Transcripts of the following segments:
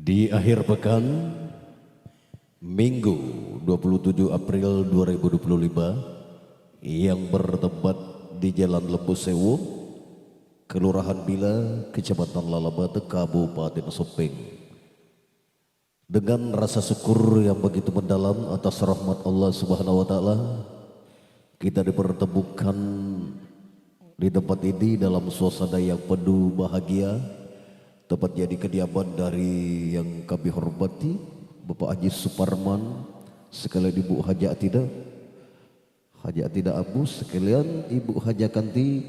Di akhir pekan Minggu 27 April 2025 yang bertempat di Jalan Lembu Sewu, Kelurahan Bila, Kecamatan Lalabata, Kabupaten Sopeng. Dengan rasa syukur yang begitu mendalam atas rahmat Allah Subhanahu wa taala, kita dipertemukan di tempat ini dalam suasana yang penuh bahagia. Tepatnya di kediaman dari yang kami hormati Bapak Haji Suparman, sekalian Ibu Haji Atidah Abu, sekalian Ibu Haji Kanti,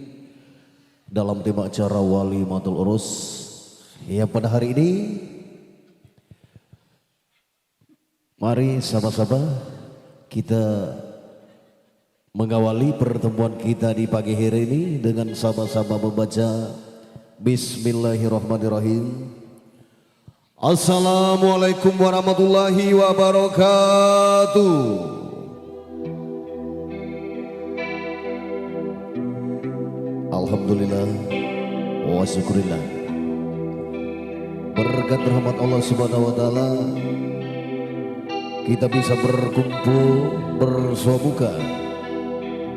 dalam tema acara Wali Matul Urus yang pada hari ini mari sama-sama kita mengawali pertemuan kita di pagi hari ini dengan sama-sama membaca Bismillahirrahmanirrahim. Assalamualaikum warahmatullahi wabarakatuh. Alhamdulillah wa syukurillah. Berkat rahmat Allah Subhanahu wa taala kita bisa berkumpul bersuamuka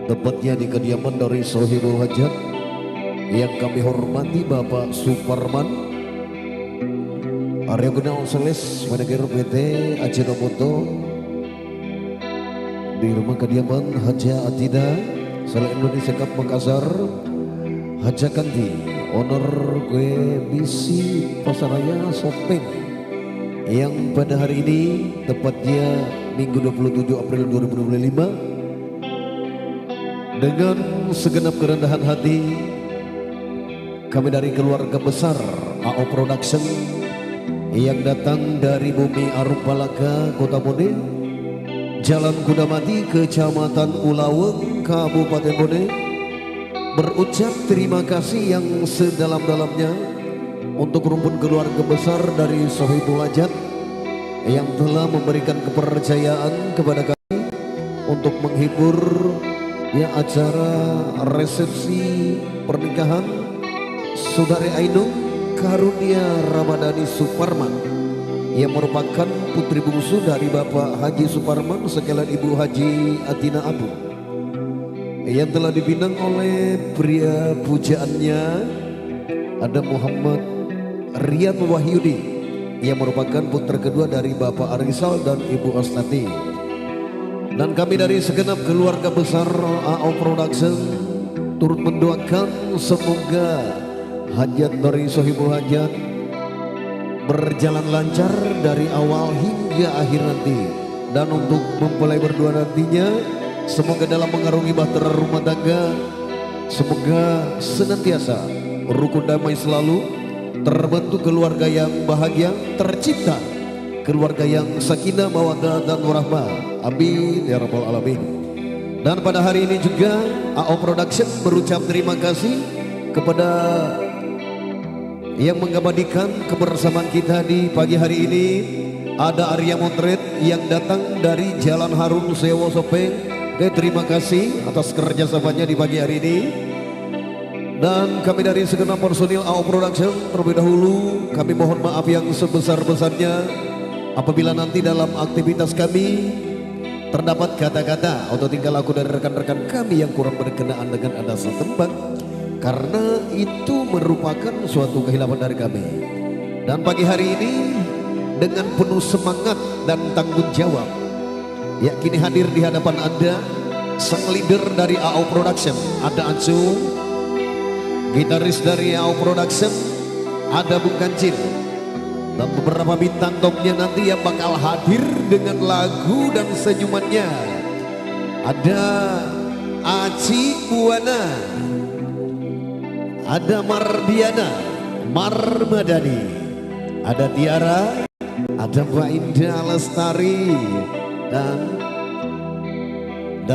tepatnya di kediaman dari Sohibul Hajat yang kami hormati Bapak Suparman Arya Gunawan Seles, Manager PT Ajinomoto, di rumah kediaman Haji Atidah Sel Indonesia Cup Makassar, Haji Kanti owner gue misi Pasaraya Sopeng, yang pada hari ini tepatnya Minggu 27 April 2025 dengan segenap kerendahan hati kami dari keluarga besar AO Production yang datang dari bumi Arupalaka, Kota Bone, Jalan Kudamati, Kecamatan Ulaweng, Kabupaten Bone, berucap terima kasih yang sedalam-dalamnya untuk rumpun keluarga besar dari Sohibul Hajat yang telah memberikan kepercayaan kepada kami untuk menghibur acara resepsi pernikahan Saudari Ainung Karunia Ramadhani Suparman yang merupakan putri bungsu dari Bapak Haji Suparman sekalian Ibu Haji Atidah Abu, yang telah dipinang oleh pria pujaannya ada Muhammad Riyad Wahyudi yang merupakan putra kedua dari Bapak Arisal dan Ibu Astati. Dan kami dari segenap keluarga besar AO Production turut mendoakan semoga hajat dari Sohibul Hajat berjalan lancar dari awal hingga akhir nanti, dan untuk mempelai berdua nantinya semoga dalam mengarungi bahtera rumah tangga semoga senantiasa rukun damai selalu, terbentuk keluarga yang bahagia, tercipta keluarga yang sakinah mawaddah dan warahmah, amin ya rabbal alamin. Dan pada hari ini juga AO Production berucap terima kasih kepada yang mengabadikan kebersamaan kita di pagi hari ini. Ada Arya Motret yang datang dari Jalan Harun Sewo Sopeng. Terima kasih atas kerjasamanya di pagi hari ini. Dan kami dari segenap personil AO Production terlebih dahulu kami mohon maaf yang sebesar-besarnya apabila nanti dalam aktivitas kami terdapat kata-kata atau tingkah laku dari rekan-rekan kami yang kurang berkenaan dengan ada setempat, karena itu merupakan suatu kehilapan dari kami. Dan pagi hari ini dengan penuh semangat dan tanggung jawab kini hadir di hadapan Anda sang leader dari AO Production, ada Ansu, gitaris dari AO Production, ada Bung Kancil, dan beberapa bintang topnya nanti yang bakal hadir dengan lagu dan senyumannya. Ada Aci Buana, ada Mardiana Marmadani, ada Tiara, ada Mbak Indah Lestari, dan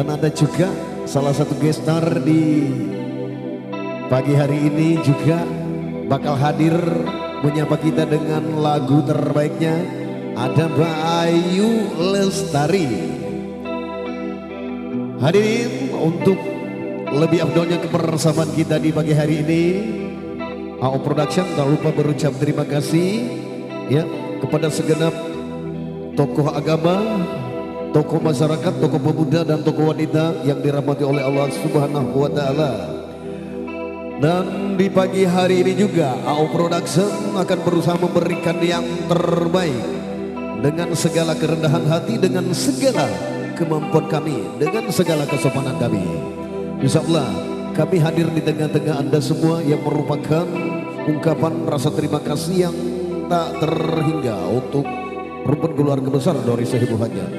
ada juga salah satu gestar di pagi hari ini juga bakal hadir menyapa kita dengan lagu terbaiknya, ada Mbak Ayu Lestari. Hadirin, untuk lebih afdolnya kebersamaan kita di pagi hari ini, AO Production tak lupa berucap terima kasih kepada segenap tokoh agama, tokoh masyarakat, tokoh pemuda dan tokoh wanita yang dirahmati oleh Allah Subhanahu wa taala. Dan di pagi hari ini juga AO Production akan berusaha memberikan yang terbaik dengan segala kerendahan hati, dengan segala kemampuan kami, dengan segala kesopanan kami. Insyaallah kami hadir di tengah-tengah Anda semua yang merupakan ungkapan rasa terima kasih yang tak terhingga untuk rukun keluarga besar dari Sohibul Hajat.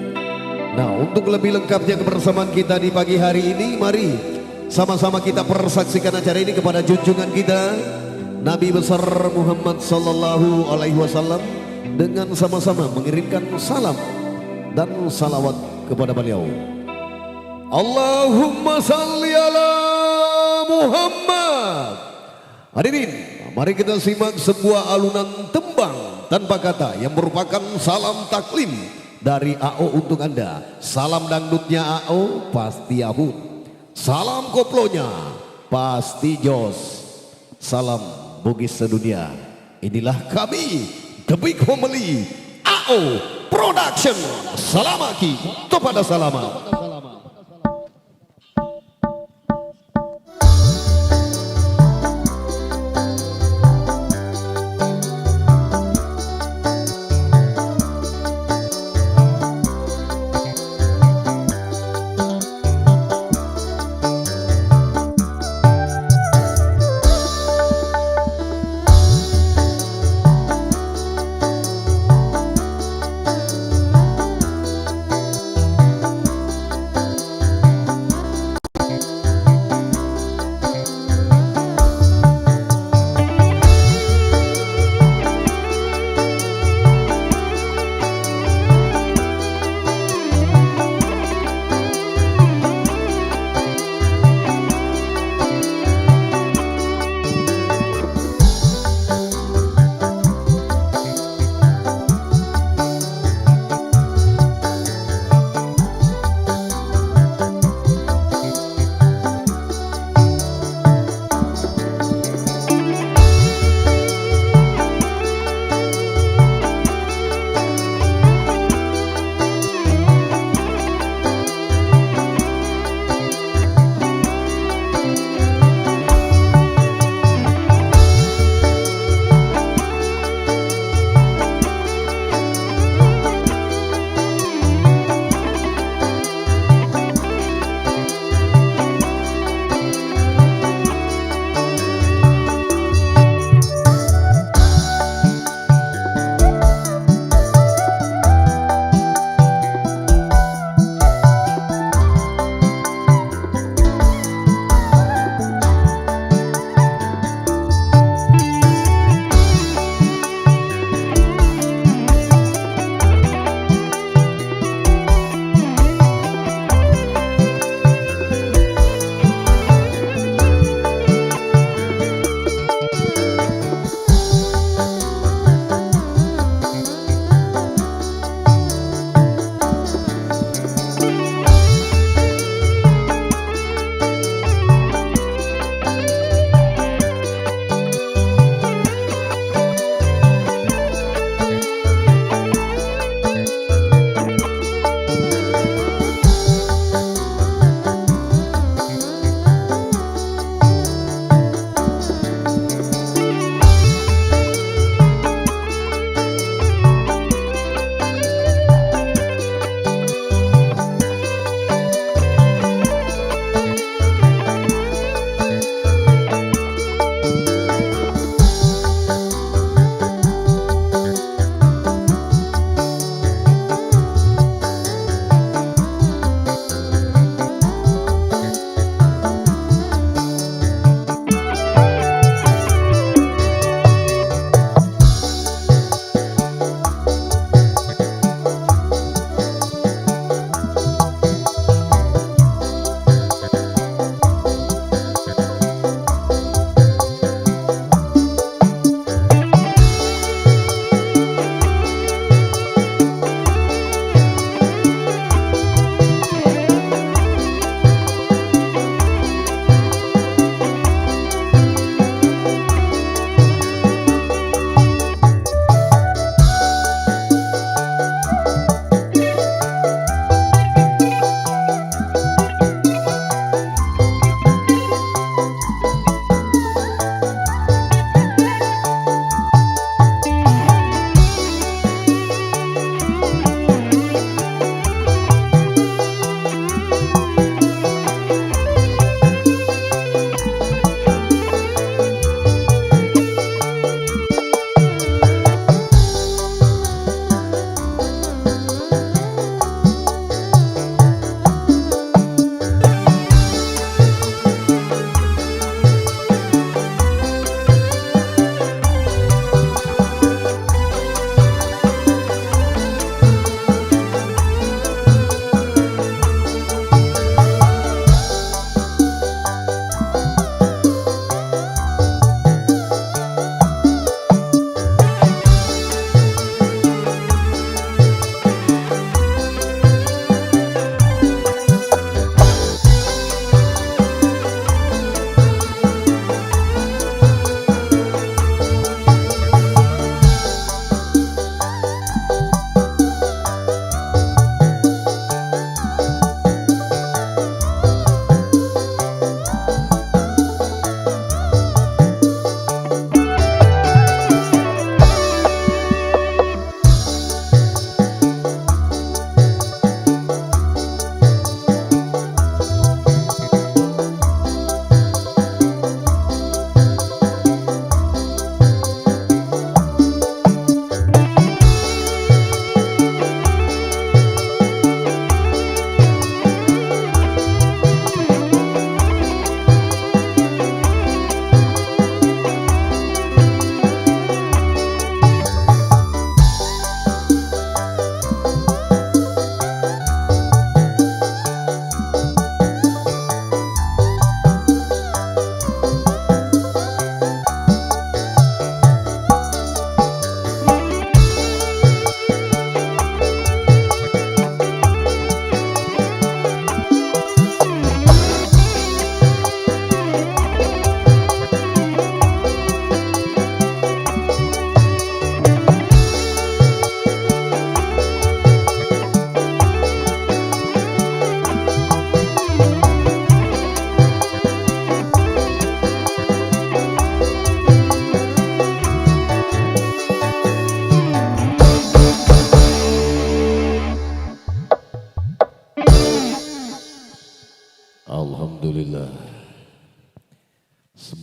Nah, untuk lebih lengkapnya kebersamaan kita di pagi hari ini, mari sama-sama kita persaksikan acara ini kepada junjungan kita Nabi besar Muhammad sallallahu alaihi wasallam dengan sama-sama mengirimkan salam dan salawat kepada beliau. Allahumma salli ala Muhammad. Hadirin, mari kita simak sebuah alunan tembang tanpa kata yang merupakan salam taklim dari AO untuk Anda. Salam dangdutnya AO pasti Yahud. Salam koplonya pasti Jos. Salam bugis sedunia. Inilah kami, The Big Family AO Production. Salamaki kepada salama.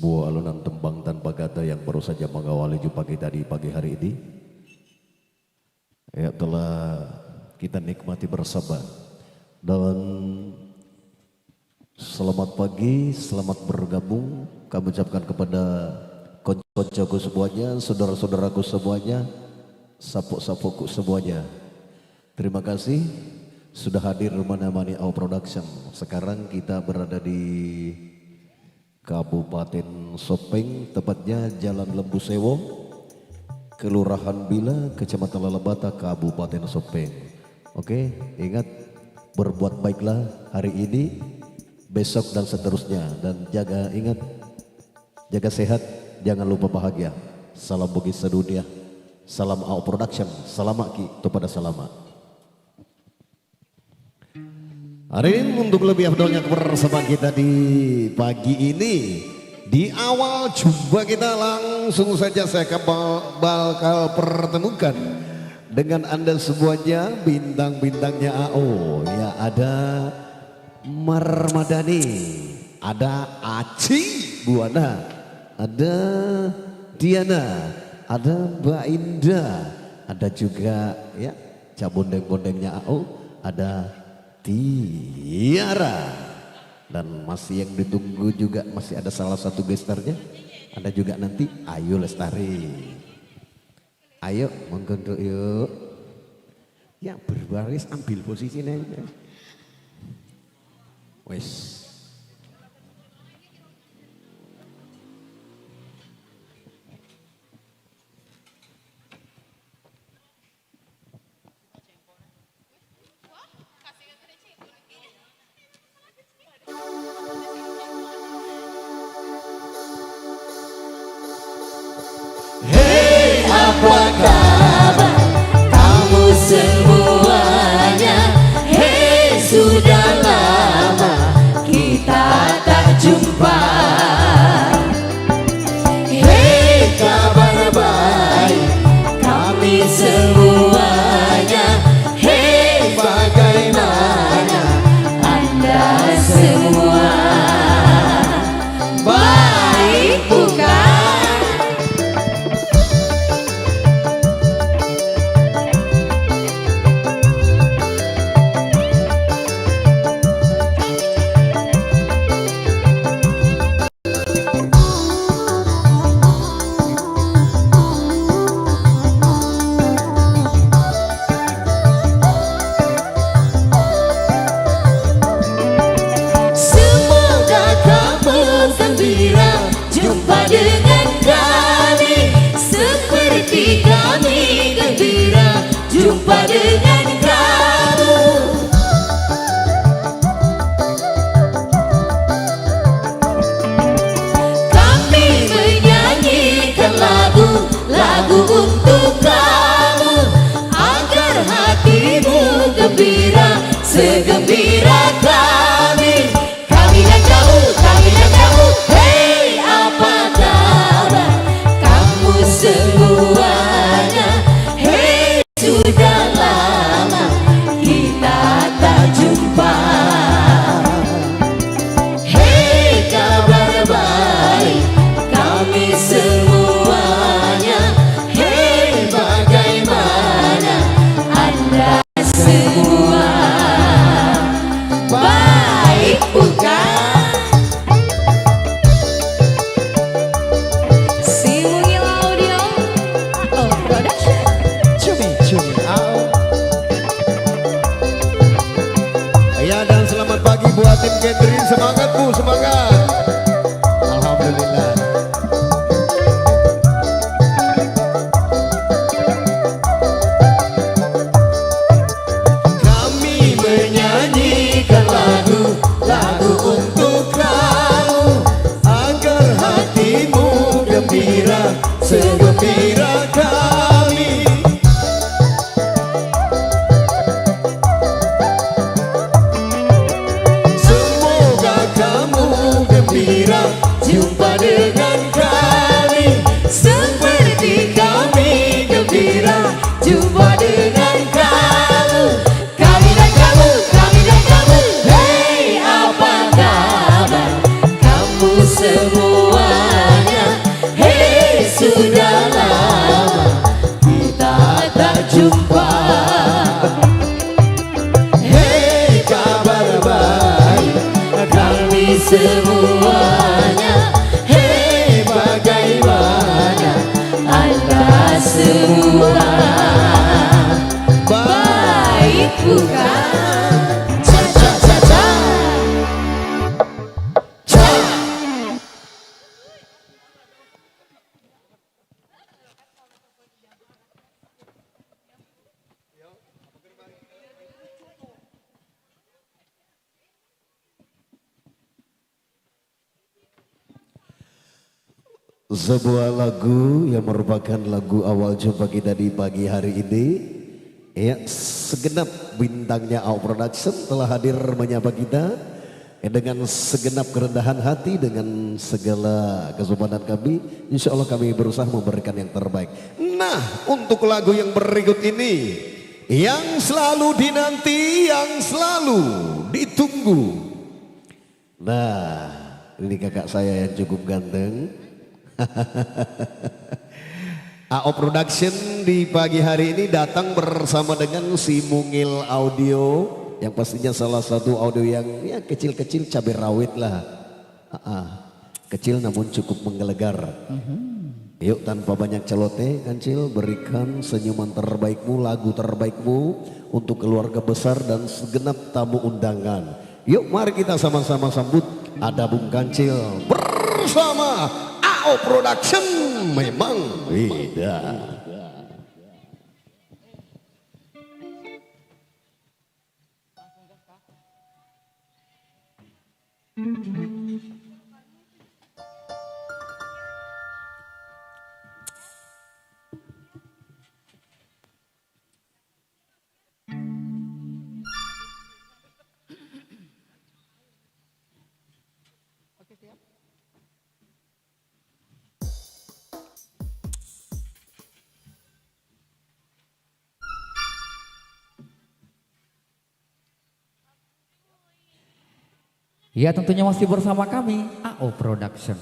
sebuah alunan tembang tanpa kata yang baru saja mengawali jumpa kita di pagi hari ini. Ya, telah kita nikmati bersama. Dan selamat pagi, selamat bergabung kami ucapkan kepada konco-koncoku semuanya, saudara-saudaraku semuanya, sapuk-sapukku semuanya. Terima kasih sudah hadir menemani AO Production. Sekarang kita berada di Kabupaten Sopeng, tepatnya Jalan Lembu Sewo, Kelurahan Bila, Kecamatan Lalabata, Kabupaten Sopeng. Oke, ingat berbuat baiklah hari ini, besok dan seterusnya, dan jaga sehat, jangan lupa bahagia. Salam bagi sedunia, salam AO Production, salam aki kepada selamat. Hari ini untuk lebih afdolnya kebersamaan kita di pagi ini, di awal jumpa kita langsung saja saya bakal pertemukan dengan Anda semuanya bintang-bintangnya AO. Ya, ada Marmadani, ada Aci Buana, ada Diana, ada Mbak Indah, ada juga ya cabondeng-bondengnya AO, ada Tiara, dan masih yang ditunggu juga masih ada salah satu gesternya, ada juga nanti Ayu Lestari. Ayo menggendok yuk, ya berbaris ambil posisinya. Wes. Hey, apa kabar kamu semuanya? Hey, sudah lama kita tak jumpa. Hey, kabar baik kami semuanya. Hey, bagaimana Anda semua? Baik bukan? Jumpa dengan kami seperti kami gembira jumpa dengan kamu. Kami menyanyikan lagu untuk kamu agar hatimu gembira segembira kami. Kami dan kamu, kami dan kamu. Hey, apa kabar kamu semuanya? Hey, sudah lama kita tak jumpa. Hey, kabar baik kami semuanya. Hey, bagaimana Anda semua? Baik bukan? Ya, dan selamat pagi buat tim catering, semangat Bu, semangat. Alhamdulillah. Kami menyanyikan lagu untuk kamu agar hatimu gembira segembira kami. Semoga kamu semuanya. Hei, bagaimana Anda semua baik bukan? Ca ca ca ca ca. Sebuah lagu yang merupakan lagu awal jumpa kita di pagi hari ini. Ya, segenap bintangnya AO Production telah hadir menyapa kita dengan segenap kerendahan hati, dengan segala kesempatan kami. Insya Allah kami berusaha memberikan yang terbaik. Nah, untuk lagu yang berikut ini, yang selalu dinanti, yang selalu ditunggu. Nah, ini kakak saya yang cukup ganteng. AO Production di pagi hari ini datang bersama dengan si Mungil Audio, yang pastinya salah satu audio yang ya kecil-kecil cabai rawit lah. Kecil namun cukup menggelegar. Yuk tanpa banyak celoteh Kancil, berikan senyuman terbaikmu, lagu terbaikmu untuk keluarga besar dan segenap tamu undangan. Yuk mari kita sama-sama sambut, ada Bung Kancil bersama AO Production, memang beda. Ya tentunya masih bersama kami AO Production.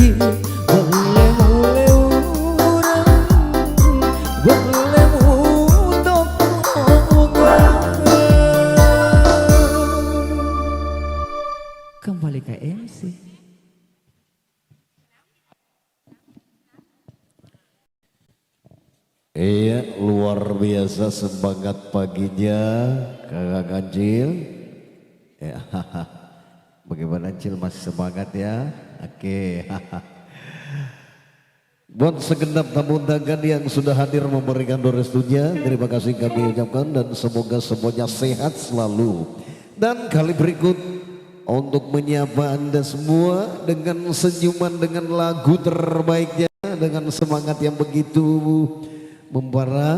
pergi, boleh orang, boleh untuk kembali ke MC. Iya, luar biasa semangat paginya Kakak Kancil. Ya, bagaimana Cil, masih semangat ya? Oke. Buat segenap tamu undangan yang sudah hadir memberikan restunya, terima kasih kami ucapkan dan semoga semuanya sehat selalu. Dan kali berikut untuk menyapa Anda semua dengan senyuman, dengan lagu terbaiknya, dengan semangat yang begitu membara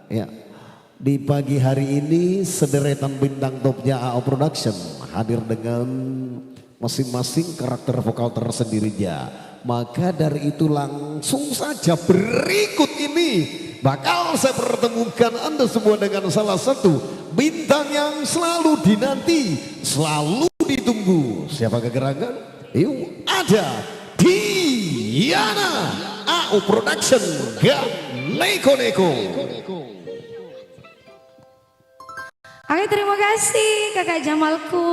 ya. Di pagi hari ini sederetan bintang topnya AO Production hadir dengan masing-masing karakter vokal tersendirinya. Maka dari itu langsung saja berikut ini bakal saya pertemukan Anda semua dengan salah satu bintang yang selalu dinanti, selalu ditunggu. Siapa kegerangan? Yuk, ada Diana AO Production Neko-Neko. Oke, terima kasih Kakak Jamalku.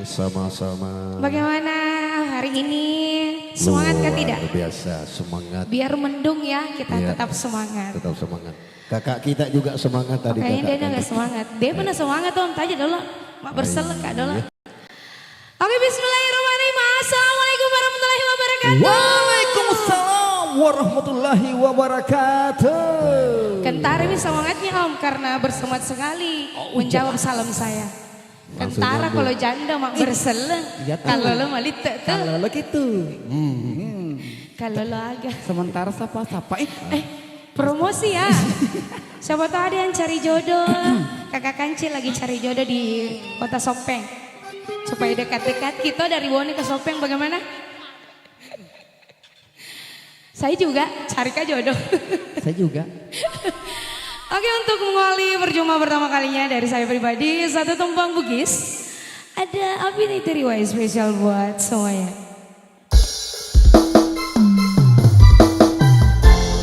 Sama-sama. Bagaimana hari ini? Semangat kan tidak? Luar biasa, semangat. Biar mendung ya, kita Iya, tetap semangat. Tetap semangat. Kakak kita juga semangat tadi. Kayaknya dia kakak. nggak semangat. Dia pernah semangat Om, tanya dulu. Mak berselek Kak dulu. Oke, bismillahirrahmanirrahim. Assalamualaikum warahmatullahi wabarakatuh. Waalaikumsalam warahmatullahi wabarakatuh. Kentara ini semangatnya Om karena bersemangat sekali menjawab salam saya. Kentara kalau janda mak berseleng, Iya tuh. kalau lo malit tuh. Kalau lo gitu. Kalau lo agak. Sementara sapa-sapa. Promosi ya. Siapa tahu ada yang cari jodoh. Kakak Kancil lagi cari jodoh di Kota Sopeng. Supaya dekat-dekat kita dari Bone ke Sopeng bagaimana? Saya juga carikan jodoh. Saya juga. Oke, untuk mengawali perjumpaan pertama kalinya dari saya pribadi, satu tumpang bugis. Ada Affinity Riwayat spesial buat semuanya.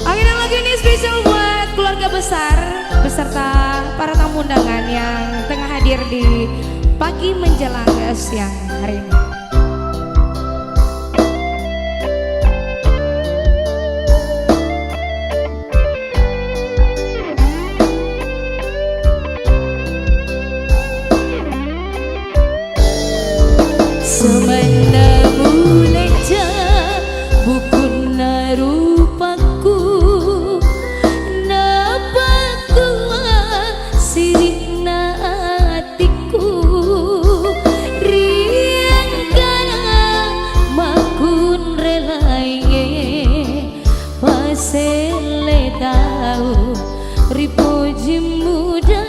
Oke, dan lagu ini spesial buat keluarga besar beserta para tamu undangan yang tengah hadir di pagi menjelang siang hari ini. Semana muleja bukuna rupaku napaku sirina hatiku riang kana makun relaye pasele tau ripuji muda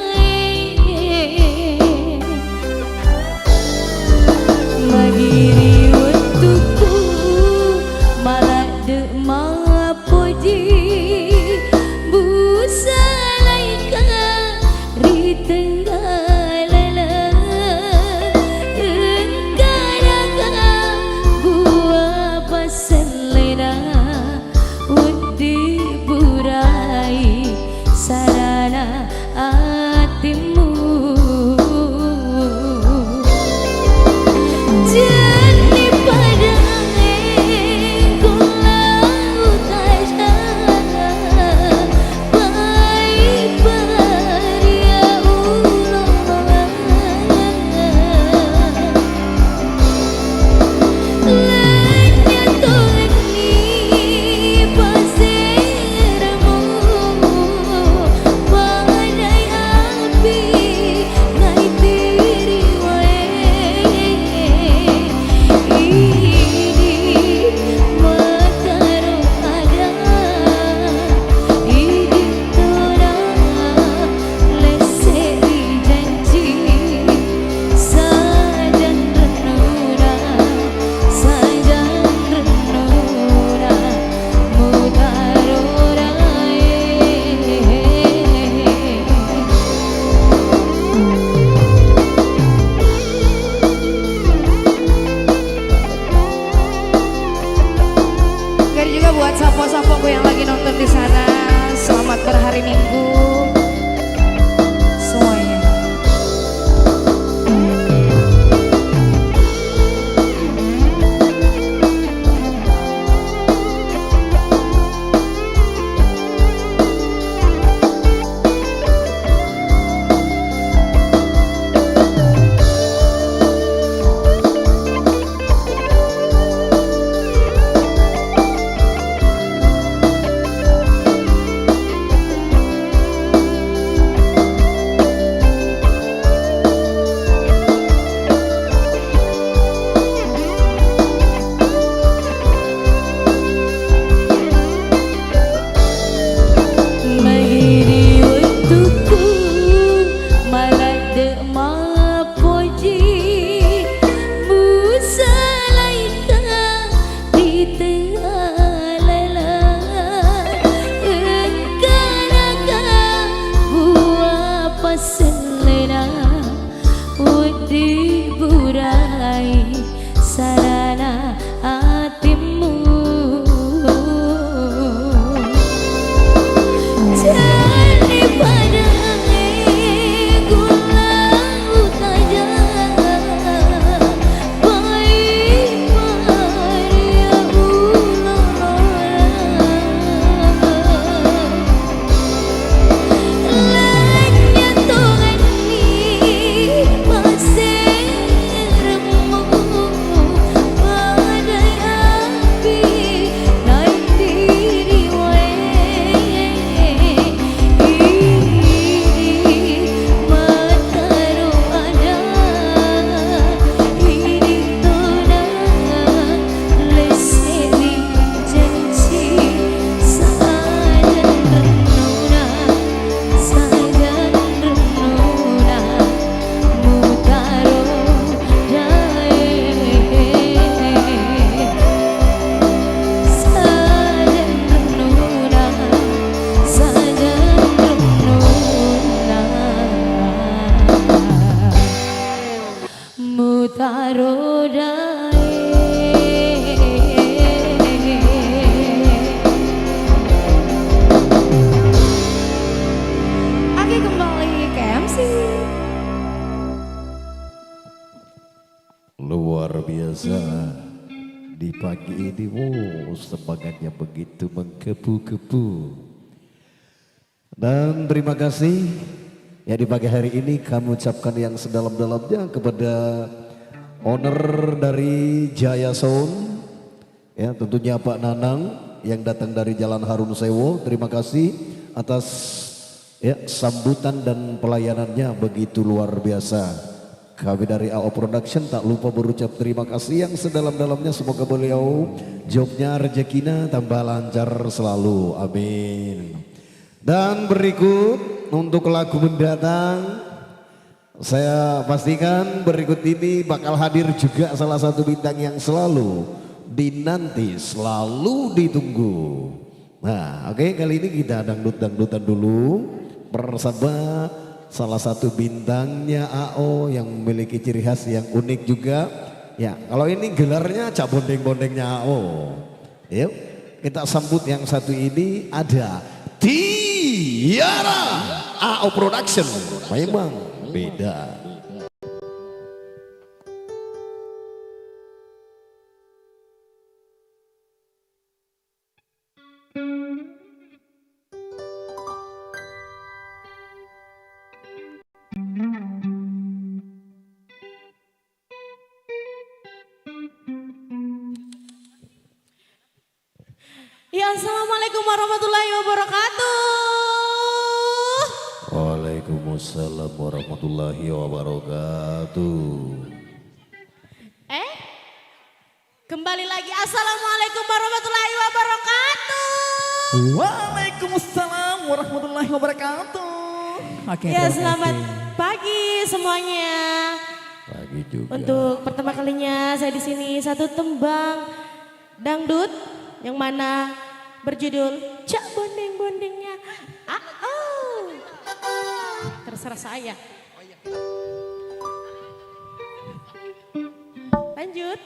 Magiri waktuku malah dek mapoji busalaika ritenggalala engkaraga gua paselena undi burai sarana hatimu Jani pada engkau juga buat sapo-sapoku yang lagi nonton di sana. Selamat berhari Minggu semuanya. Oke, kembali ke MC. Luar biasa di pagi ini, semangatnya begitu menggebu-gebu. Dan terima kasih ya di pagi hari ini kami ucapkan yang sedalam-dalamnya kepada owner dari Jaya Sound, ya tentunya Pak Nanang yang datang dari Jalan Harun Sewo. Terima kasih atas ya sambutan dan pelayanannya begitu luar biasa. Kami dari AO Production tak lupa berucap terima kasih yang sedalam-dalamnya. Semoga beliau jobnya rezekinya tambah lancar selalu, amin. Dan berikut untuk lagu mendatang, saya pastikan berikut ini bakal hadir juga salah satu bintang yang selalu dinanti, selalu ditunggu. Nah oke, kali ini kita dangdut-dangdutan dulu bersama salah satu bintangnya AO yang memiliki ciri khas yang unik juga. Ya kalau ini gelarnya cak bondeng-bondengnya AO. Yuk kita sambut yang satu ini, ada Tiara AO Production. Memang beda. Ya, assalamualaikum warahmatullahi wabarakatuh. Waalaikumsalam warahmatullahi wabarakatuh. Kembali lagi, assalamualaikum warahmatullahi wabarakatuh. Waalaikumsalam warahmatullahi wabarakatuh. Oke, Ya, terima selamat kasih. pagi semuanya. Pagi juga. Untuk pertama kalinya saya di sini satu tembang dangdut yang mana berjudul Cak Bondeng-Bondengnya AO. Terserah saya. Lanjut.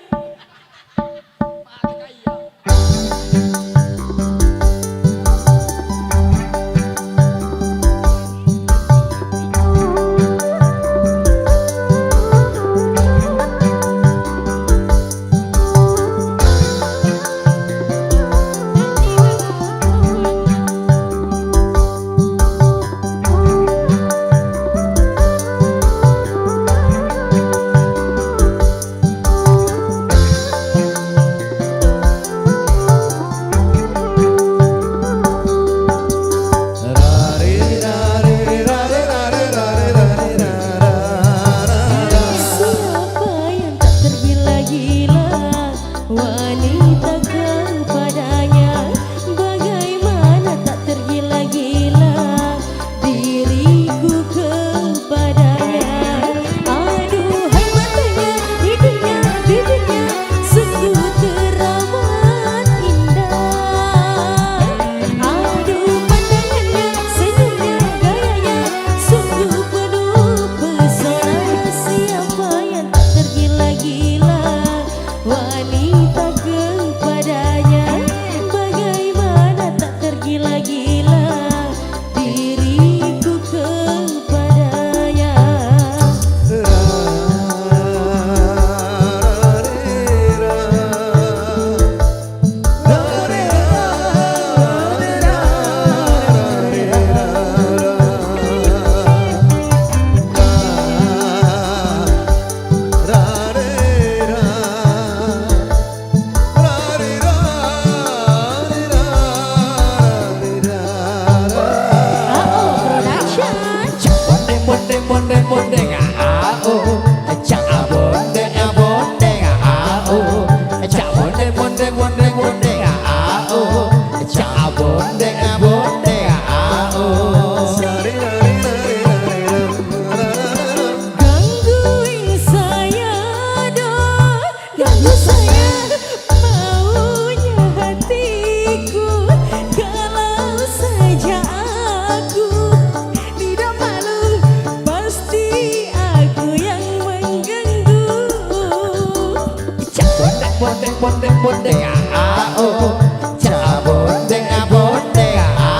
bonde AO, cak bonde bonde AO. Gangguin saya dong, ganggu saya maunya hatiku. Kalau saja aku tidak malu, pasti aku yang mengganggu. Bonde bonde bonde AO, cak bonde bonde AO.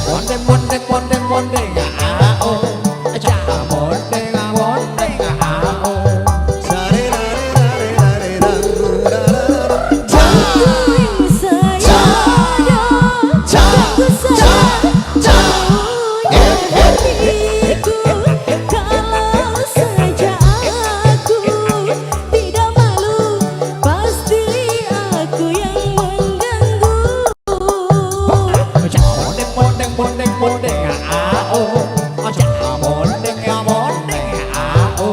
Mondeng mondeng mondeng mondeng ao. Aja mondeng mondeng ao. Mondeng mondeng mondeng ao. Aja mondeng mondeng ao.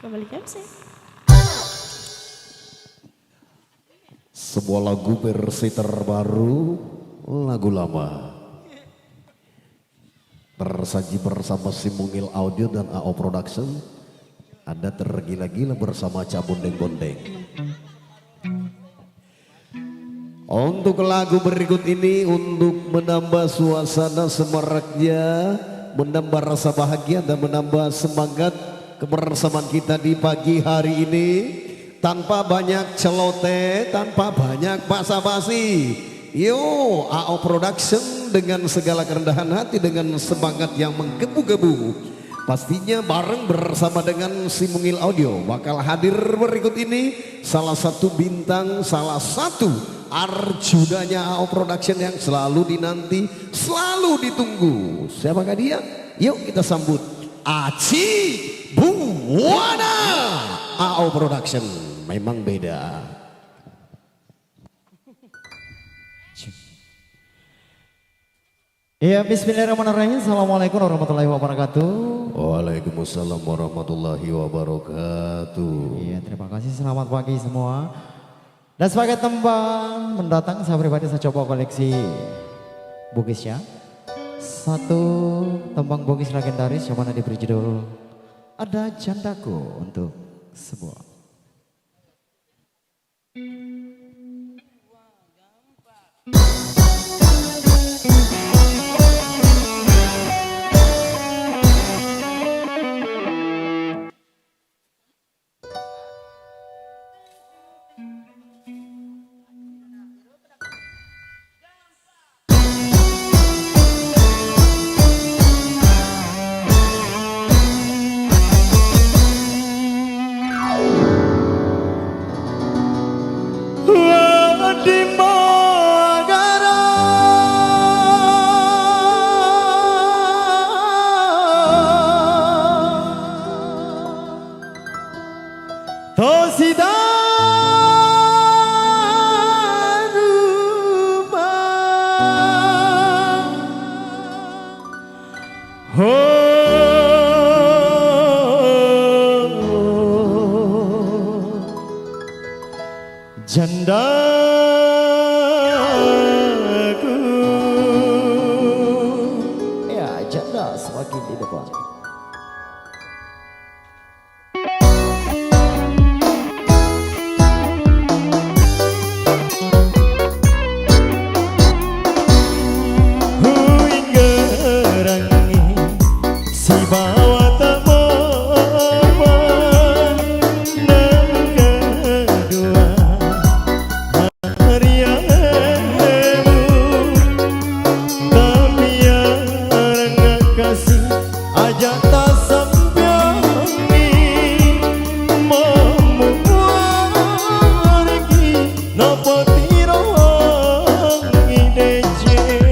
Kembalikan saya. Sebuah lagu versi terbaru, lagu lama. Tersaji bersama Simungil Audio dan AO Production. Ada tergila-gila bersama Cak Bondeng Bondeng. Untuk lagu berikut ini untuk menambah suasana semaraknya, menambah rasa bahagia dan menambah semangat kebersamaan kita di pagi hari ini. Tanpa banyak celoteh, tanpa banyak basa-basi. Yo, AO Production dengan segala kerendahan hati, dengan semangat yang menggebu-gebu. Pastinya bareng bersama dengan Simungil Audio bakal hadir berikut ini. Salah satu bintang, salah satu arjunanya AO Production yang selalu dinanti, selalu ditunggu. Siapakah dia? Yuk kita sambut Aci Buwana. AO Production memang beda. Ya, bismillahirrahmanirrahim. Assalamualaikum warahmatullahi wabarakatuh. Waalaikumsalam warahmatullahi wabarakatuh. Iya, terima kasih. Selamat pagi semua. Dan sebagai tembang mendatang, saya pribadi saya coba koleksi bugis ya. Satu tembang bugis legendaris yang mana diberi judul Ada Jandaku untuk sebuah. Jandaku. Ya, janda semakin di depan. jatah sampeyangi memuargi napa tiro ngidece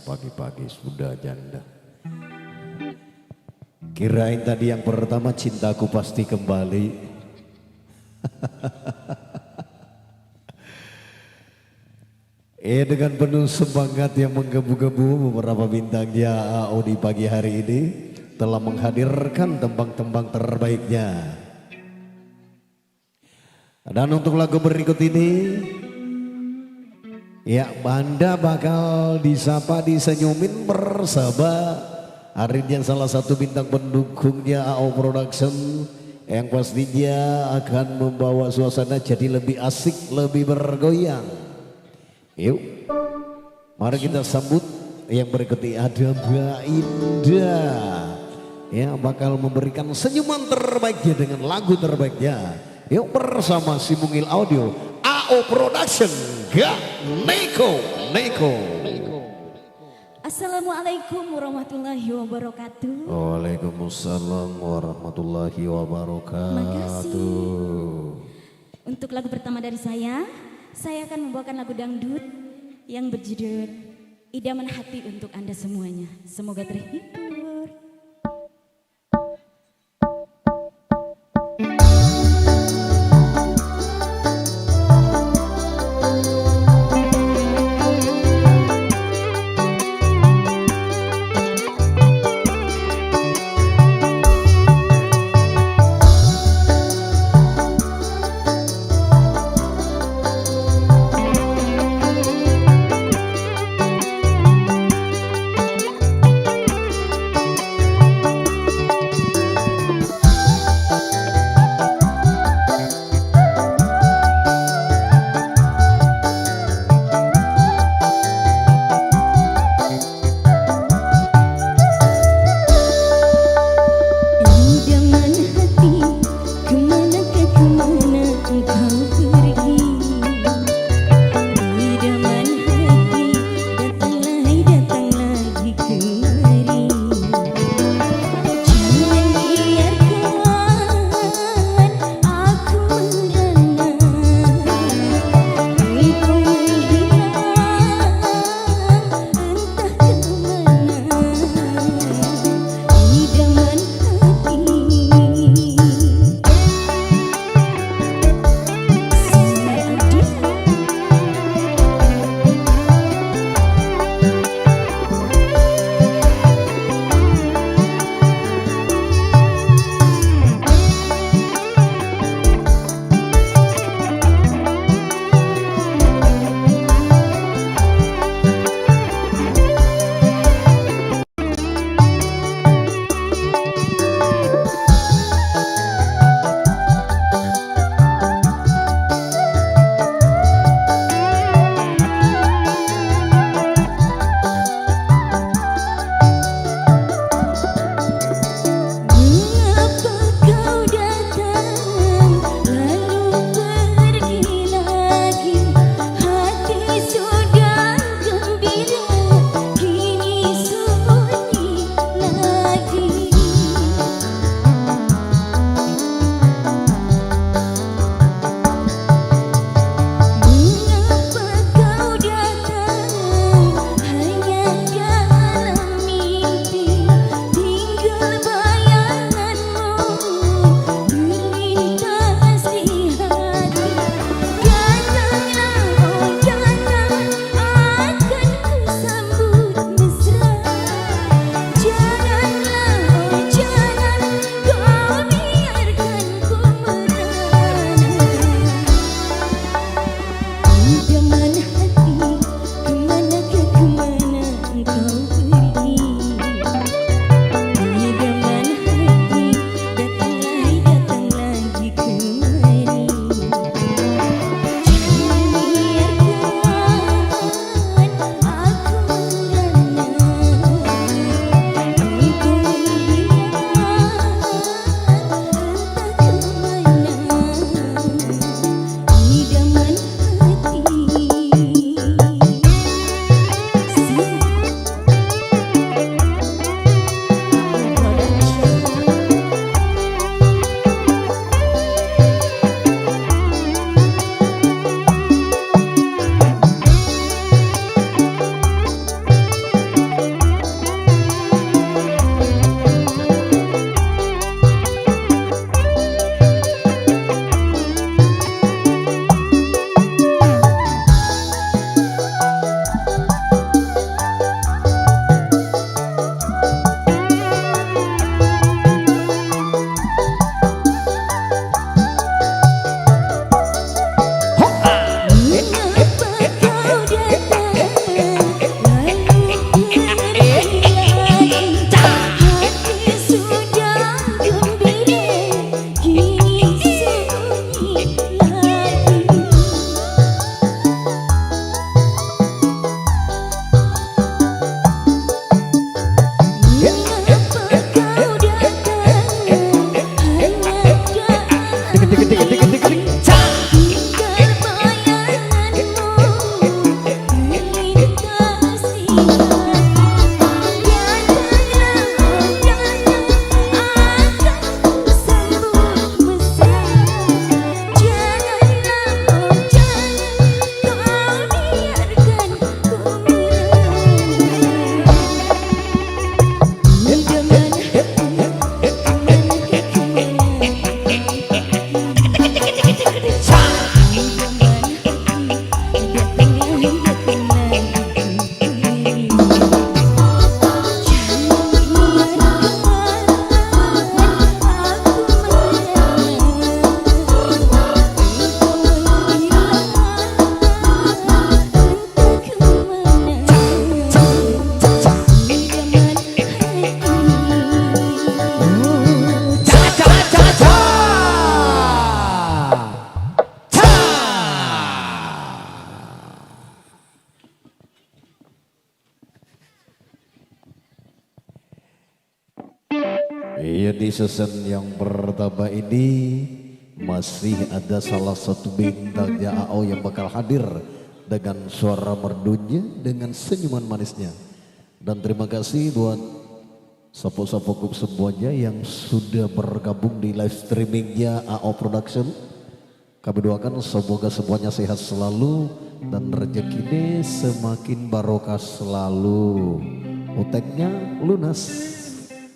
Pagi-pagi sudah janda. Kirain tadi yang pertama cintaku pasti kembali. Dengan penuh semangat yang menggebu-gebu beberapa bintangnya AO di pagi hari ini telah menghadirkan tembang-tembang terbaiknya. Dan untuk lagu berikut ini ya, Anda bakal disapa, disenyumin bersama Arindian, salah satu bintang pendukungnya AO Production yang pastinya akan membawa suasana jadi lebih asik, lebih bergoyang. Yuk, mari kita sambut yang berikut ini. Ada Mbak Indah ya, bakal memberikan senyuman terbaiknya dengan lagu terbaiknya. Yuk bersama si Mungil Audio AO Production, Gak Neko. Assalamualaikum warahmatullahi wabarakatuh. Waalaikumsalam warahmatullahi wabarakatuh. Makasih. Untuk lagu pertama dari saya akan membawakan lagu dangdut yang berjudul idaman hati untuk Anda semuanya. Semoga terhibur. Iya, di season yang pertama ini masih ada salah satu bintangnya AO yang bakal hadir dengan suara merdunya, dengan senyuman manisnya. Dan terima kasih buat sapo-sapo semuanya yang sudah bergabung di live streamingnya AO Production. Kami doakan semoga semuanya sehat selalu dan rezekinya semakin barokah selalu. Uteknya lunas.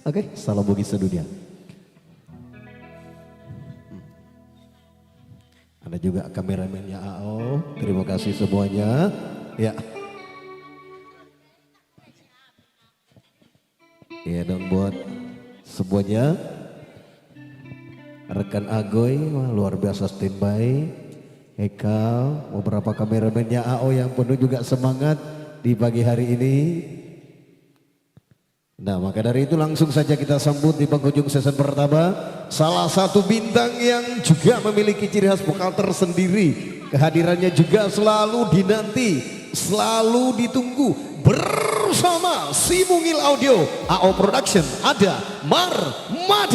Oke, salam bagi sedunia. Ada juga kameramennya AO. Terima kasih semuanya. Ya. Ya, dan buat semuanya, rekan Agoy luar biasa standby. Eka, beberapa kameramennya AO yang penuh juga semangat di pagi hari ini. Nah, maka dari itu langsung saja kita sambut di penghujung season pertama salah satu bintang yang juga memiliki ciri khas vokal tersendiri. Kehadirannya juga selalu dinanti, selalu ditunggu. Bersama si Mungil Audio AO Production ada Marmadani.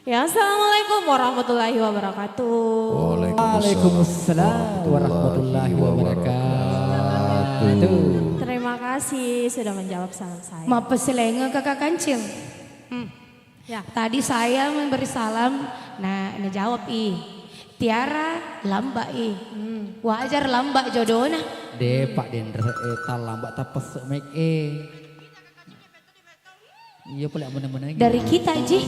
Ya, assalamualaikum warahmatullahi wabarakatuh. Waalaikumsalam warahmatullahi wabarakatuh. Terima kasih sudah menjawab salam saya. Maaf selenge kakak kancil. Ya. Tadi saya memberi salam, nah ini jawab Tiara lambak wajar lambak jodohnya. De Pak Dendra tal lambat tapes make iya pula bener-bener Dari kita Ji.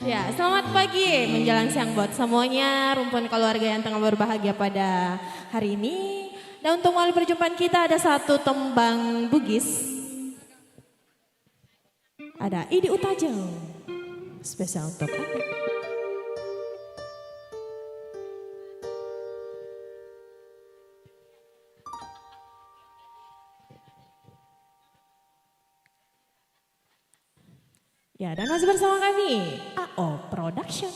Ya, selamat pagi menjelang siang buat semuanya, rumpun keluarga yang tengah berbahagia pada hari ini. Dan untuk mengawali perjumpaan kita ada satu tembang Bugis. Ada Idi Utajeng. Spesial untuk Anda. Ya, dan masih bersama kami AO Production.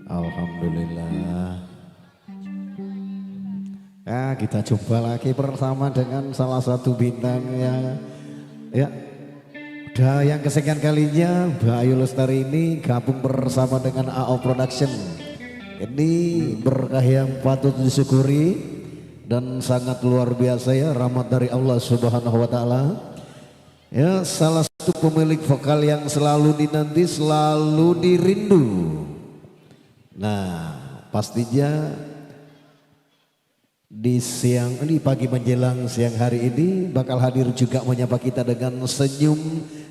Alhamdulillah. Ya, kita coba lagi bersama dengan salah satu bintang ya. Udah yang kesekian kalinya Mbak Ayu Lestari ini gabung bersama dengan AO Production. Ini berkah yang patut disyukuri dan sangat luar biasa ya, rahmat dari Allah Subhanahu wa taala. Ya, salah satu pemilik vokal yang selalu dinanti, selalu dirindu. Nah, pastinya di pagi menjelang siang hari ini bakal hadir juga menyapa kita dengan senyum,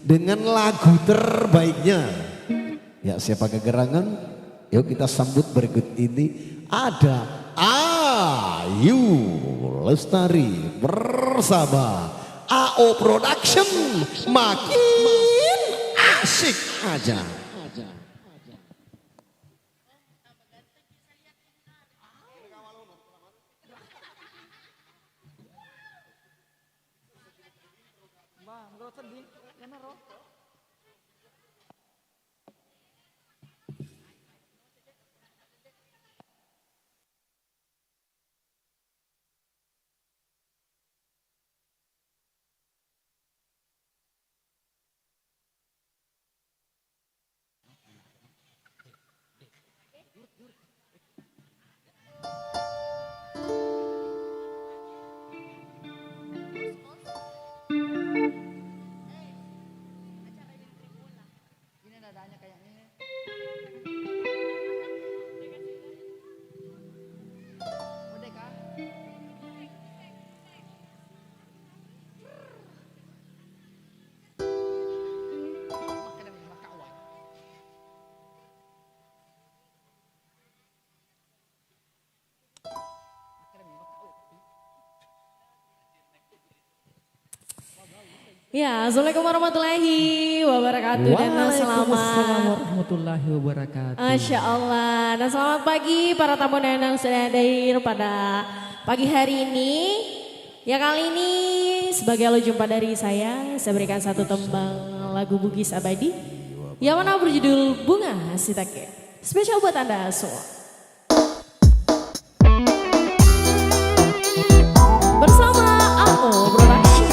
dengan lagu terbaiknya. Ya, siapa kegerangan? Yuk kita sambut berikut ini. Ada Ayu Lestari bersama AO Production, makin asik aja. Ya, assalamualaikum warahmatullahi wabarakatuh dan Waalaikumsalam selamat warahmatullahi wabarakatuh. Masya Allah, dan selamat pagi para tamu dan yang sudah hadir pada pagi hari ini. Ya, kali ini sebagai lo jumpa dari saya berikan satu tembang lagu Bugis Abadi yang mana berjudul Bunga Sitake. Spesial buat Anda semua. Bersama AO Production.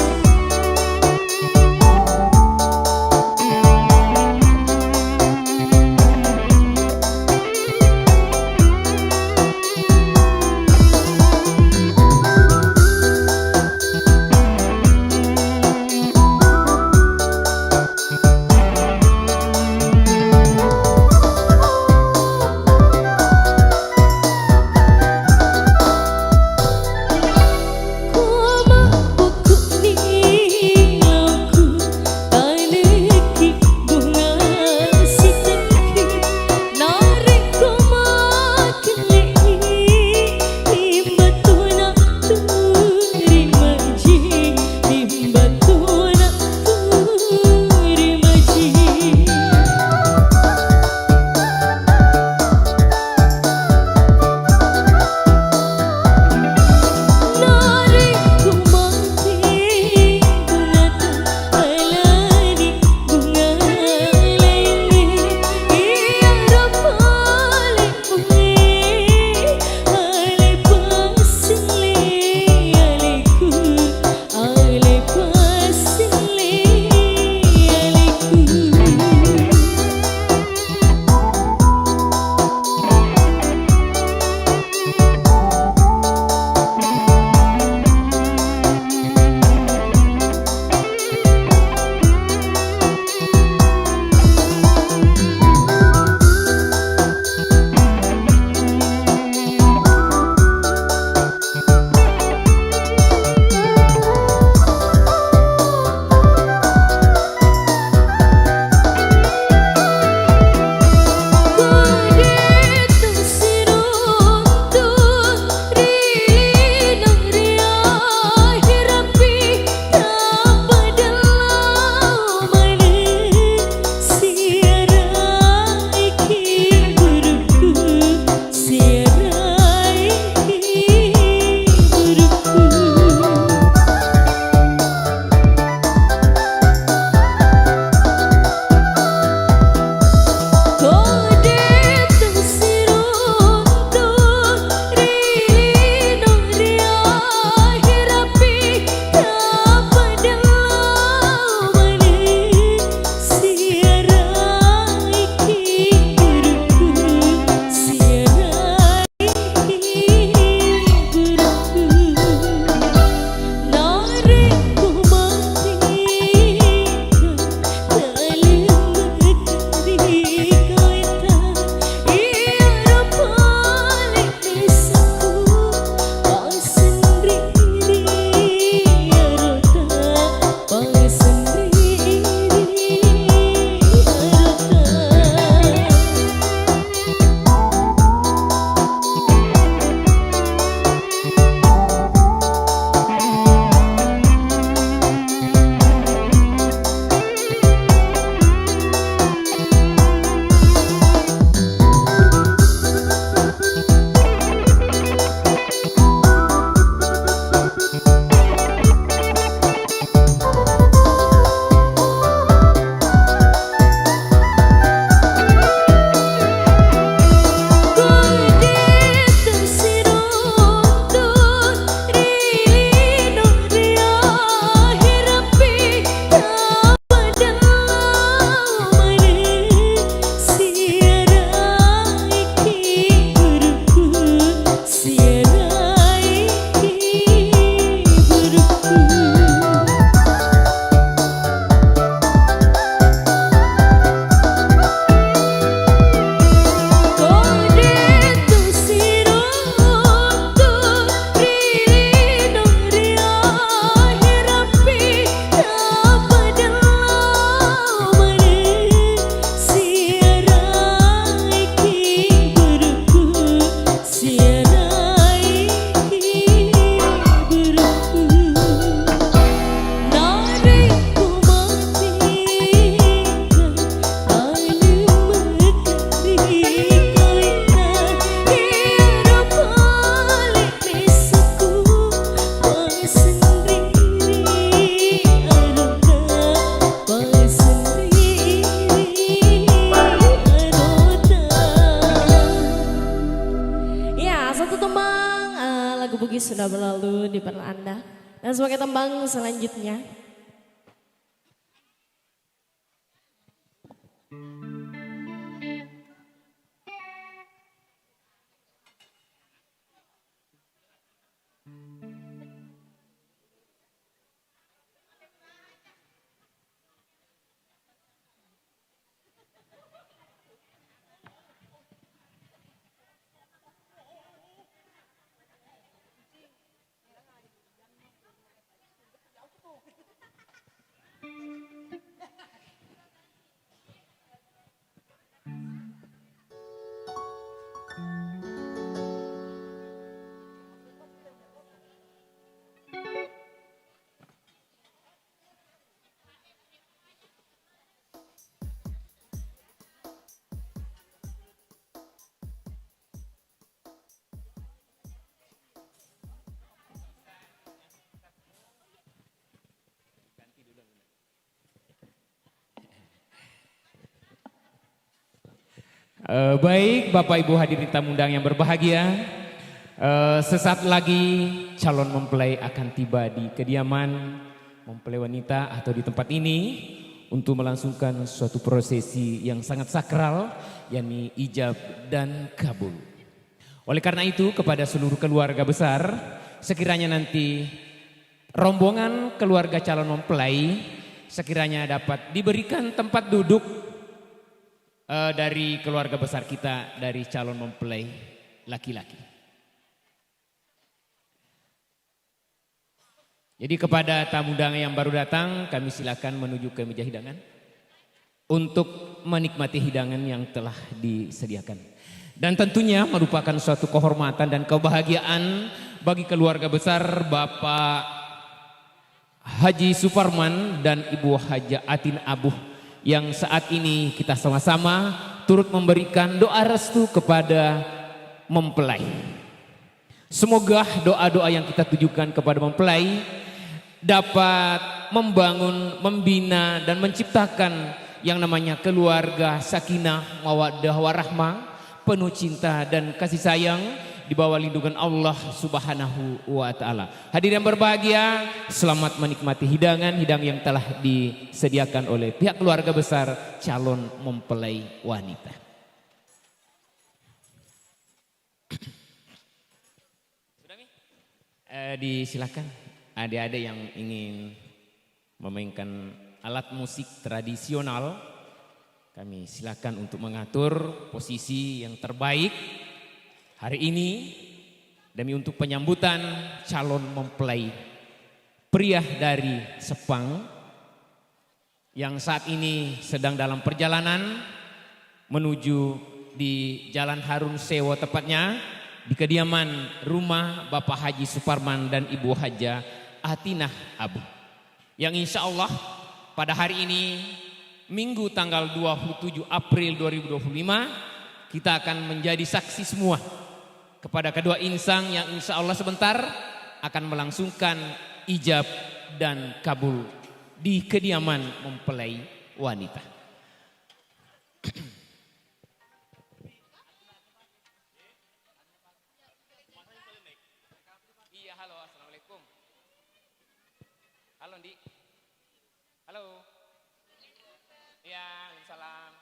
satu tembang lagu Bugis sudah berlalu di depan Anda. Dan sebagai tembang selanjutnya. Baik Bapak Ibu hadirin tamu undangan yang berbahagia, sesaat lagi calon mempelai akan tiba di kediaman mempelai wanita atau di tempat ini untuk melangsungkan suatu prosesi yang sangat sakral, yakni ijab dan kabul. Oleh karena itu kepada seluruh keluarga besar, sekiranya nanti rombongan keluarga calon mempelai sekiranya dapat diberikan tempat duduk dari keluarga besar kita, dari calon mempelai laki-laki. Jadi kepada tamu undangan yang baru datang, kami silakan menuju ke meja hidangan untuk menikmati hidangan yang telah disediakan. Dan tentunya merupakan suatu kehormatan dan kebahagiaan bagi keluarga besar Bapak Haji Suparman dan Ibu Haja Atin Abuh yang saat ini kita sama-sama turut memberikan doa restu kepada mempelai. Semoga doa-doa yang kita tujukan kepada mempelai dapat membangun, membina dan menciptakan yang namanya keluarga sakinah, mawaddah warahmah, penuh cinta dan kasih sayang di bawah lindungan Allah Subhanahu wa taala. Hadirin yang berbahagia, selamat menikmati hidangan yang telah disediakan oleh pihak keluarga besar calon mempelai wanita. Disilakan adik-adik yang ingin memainkan alat musik tradisional, kami silakan untuk mengatur posisi yang terbaik hari ini demi untuk penyambutan calon mempelai pria dari Sepang yang saat ini sedang dalam perjalanan menuju di Jalan Harun Sewo, tepatnya di kediaman rumah Bapak Haji Suparman dan Ibu Haja Atinah Abu, yang insya Allah pada hari ini Minggu tanggal 27 April 2025 kita akan menjadi saksi semua kepada kedua insan yang insya Allah sebentar akan melangsungkan ijab dan kabul di kediaman mempelai wanita. Iya, halo, assalamualaikum. Halo, Ndi. Halo. Iya, salam.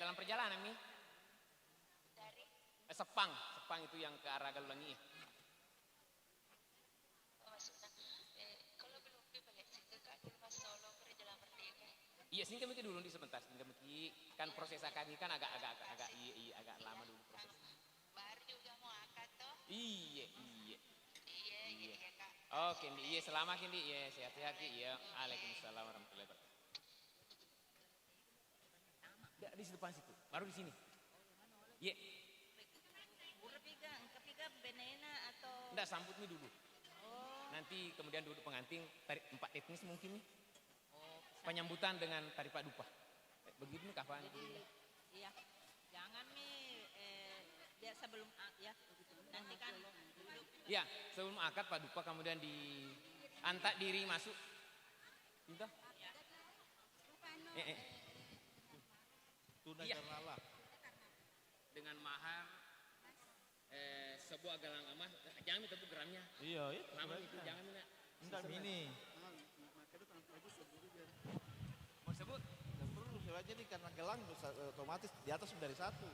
Dalam perjalanan nih. Sepang itu yang ke arah Galulangi. Kalau belum balik situ kan di rumah Solo Jalan Merdeka. Iya, sini kami dulu sebentar, kan proses akad ini kan agak lama dulu proses. Baru juga mau akad toh? Iya. Kak. Oke, iya selamat Ndi, iya sehat-sehat iya. Waalaikumsalam warahmatullahi wabarakatuh. Di depan situ, baru di sini. Iya. Ketiga benena atau? Enggak, sambut nih dulu. Oh. Nanti kemudian duduk pengantin, tarik 4 etnis mungkin nih. Oh. Penyambutan dengan tari padupa. Begitu nih kapan? Iya. Jangan nih biar sebelum ya. Nanti kan duduk. Iya, sebelum akad padupa kemudian diantak diri masuk. Pintu? Iya. Tunai karena Allah. Dengan dengan mahar sebuah gelang emas. Jangan minta bu gramnya. Iya, itu. Lama itu jangan minta. Enggak ini. Mau sebut? Nggak perlu sewa aja nih karena gelang otomatis di atas dari satu.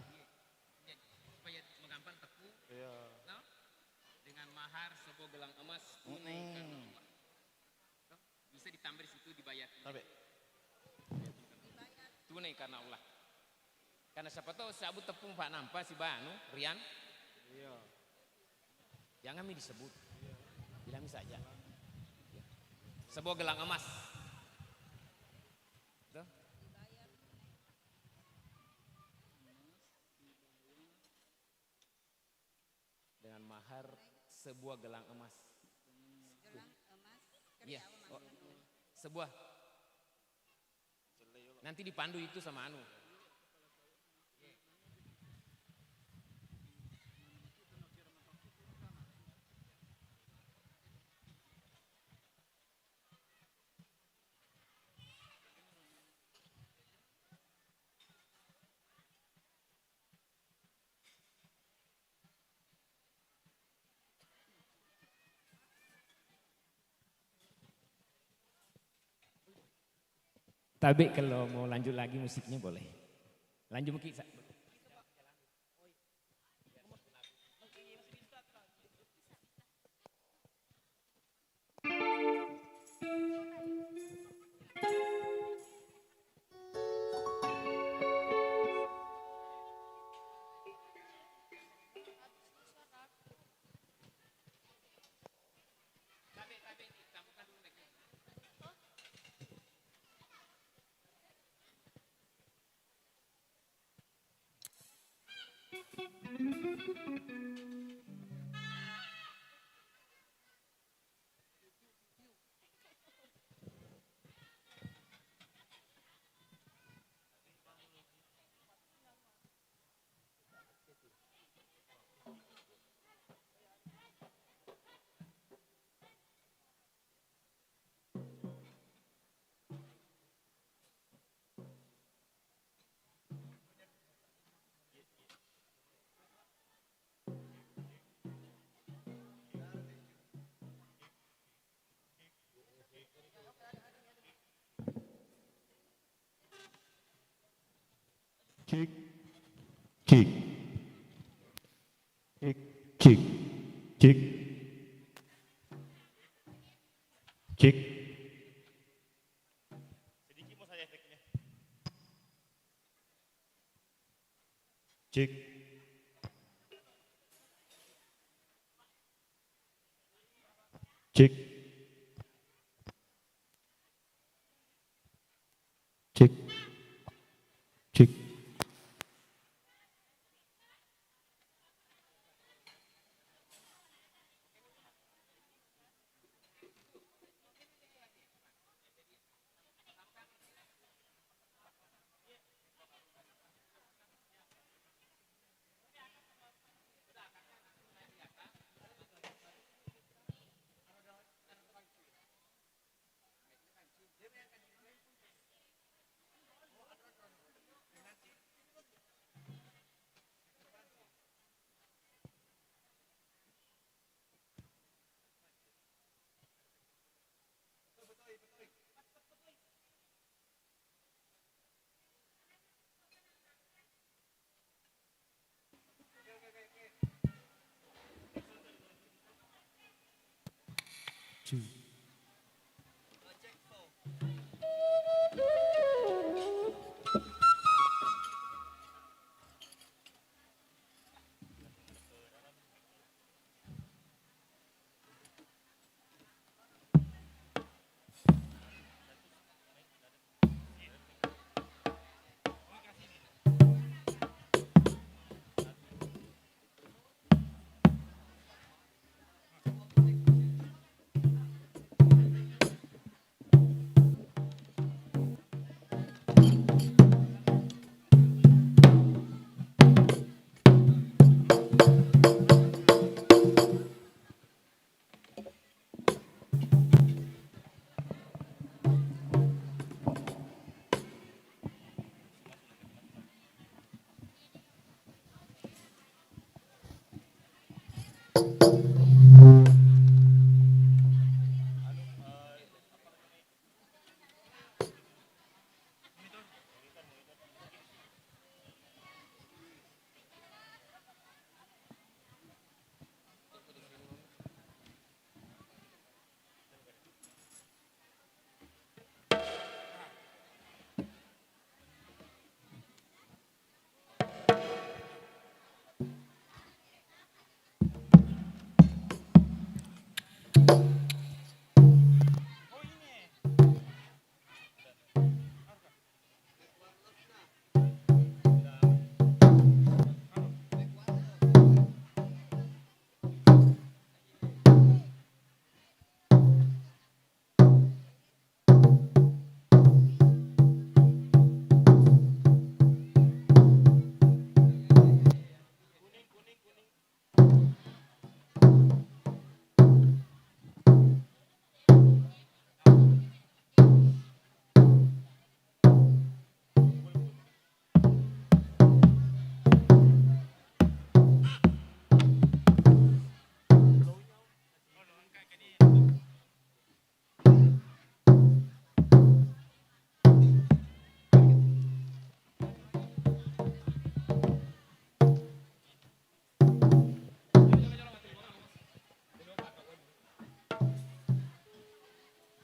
Supaya menggampang tepu. Iya. No? Dengan mahar sebuah gelang emas tunai karena Allah. No? Bisa ditambah di situ dibayar. Tapi Tunai karena Allah. Karena siapa tahu sabut tepung Pak nampak si Banu, Rian. iya. Jangan mi disebut. Bilami saja. Ya. Sebuah gelang emas. Tuh. Dengan mahar sebuah gelang emas. Iya. Oh, sebuah. Nanti dipandu itu sama anu. Tapi kalau mau lanjut lagi musiknya boleh. Lanjut mungkin. Kick, kick, kick, kick, kick, kick. Sedikit mau saya efeknya. Kick. Kick. Kick. Kick. Two.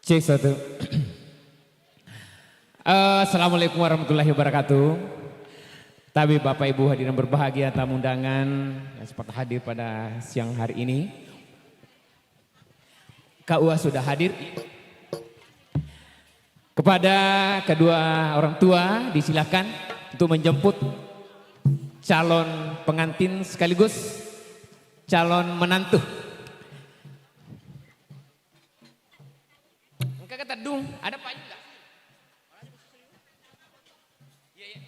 Cek satu. Assalamualaikum warahmatullahi wabarakatuh. Tapi Bapak Ibu hadirin berbahagia, tamu undangan yang sempat hadir pada siang hari ini. KUA sudah hadir. Kepada kedua orang tua disilakan untuk menjemput calon pengantin sekaligus calon menantu. Engkau kata dung, ada payung enggak? Iya, iya.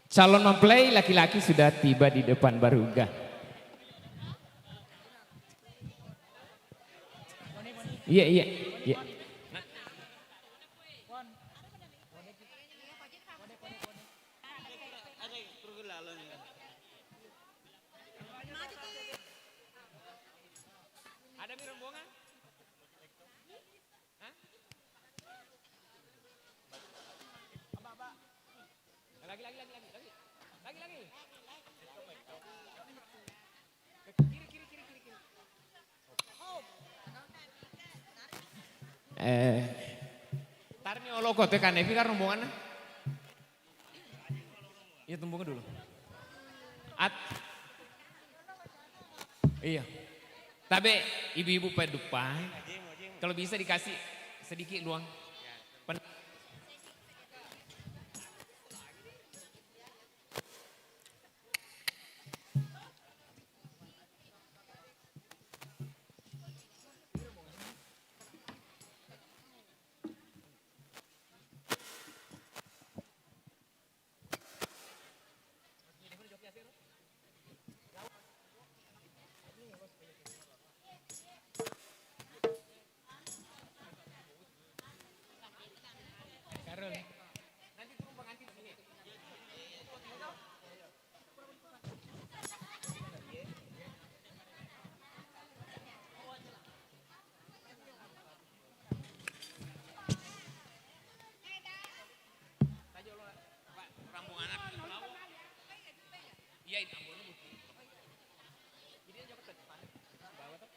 Calon mempelai laki-laki sudah tiba di depan Baruga. Iya, iya, iya. Ada mi rombongan? Hah? Lagi. Kiri. Tarni oloko tekan Evi kan rombongan. Iya tumbungnya dulu. Iya. Tapi ibu-ibu pada depan, kalau bisa dikasih sedikit luang. Nanti turun pengantin sini. Rambung anak. Iya, itu ambonnya butuh. Jadi dia jauh ke depan. Bawa tuh.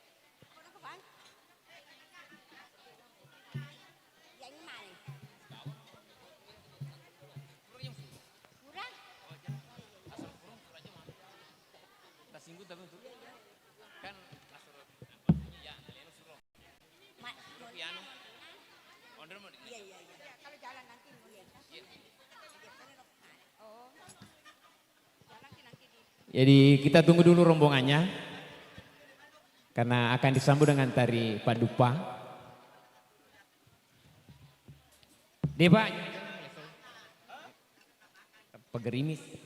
Singgung tapi untuk kan asuran ya kalian suruh piano order mau iya kalau jalan nanti jadi kita tunggu dulu rombongannya karena akan disambut dengan tari padupa. Depa pegerimis.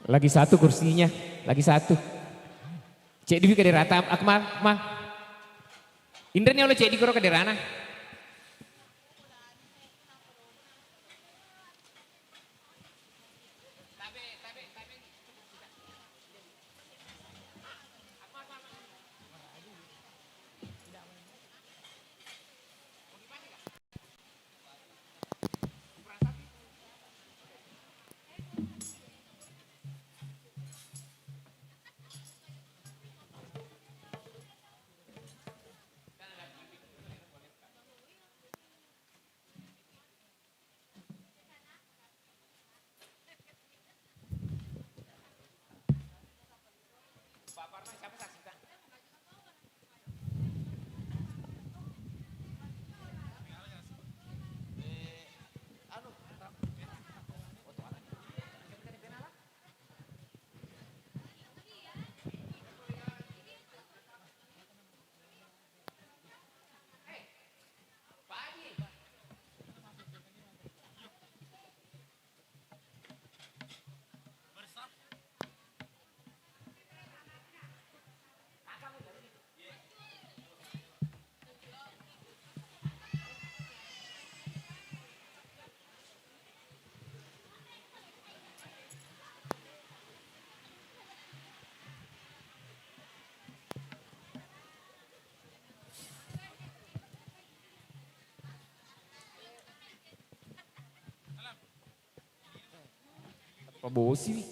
Lagi satu kursinya, lagi satu. Cek di kade rata, akmal, akmal. Indra nih oleh cek di koro kade rana. Apa bosi?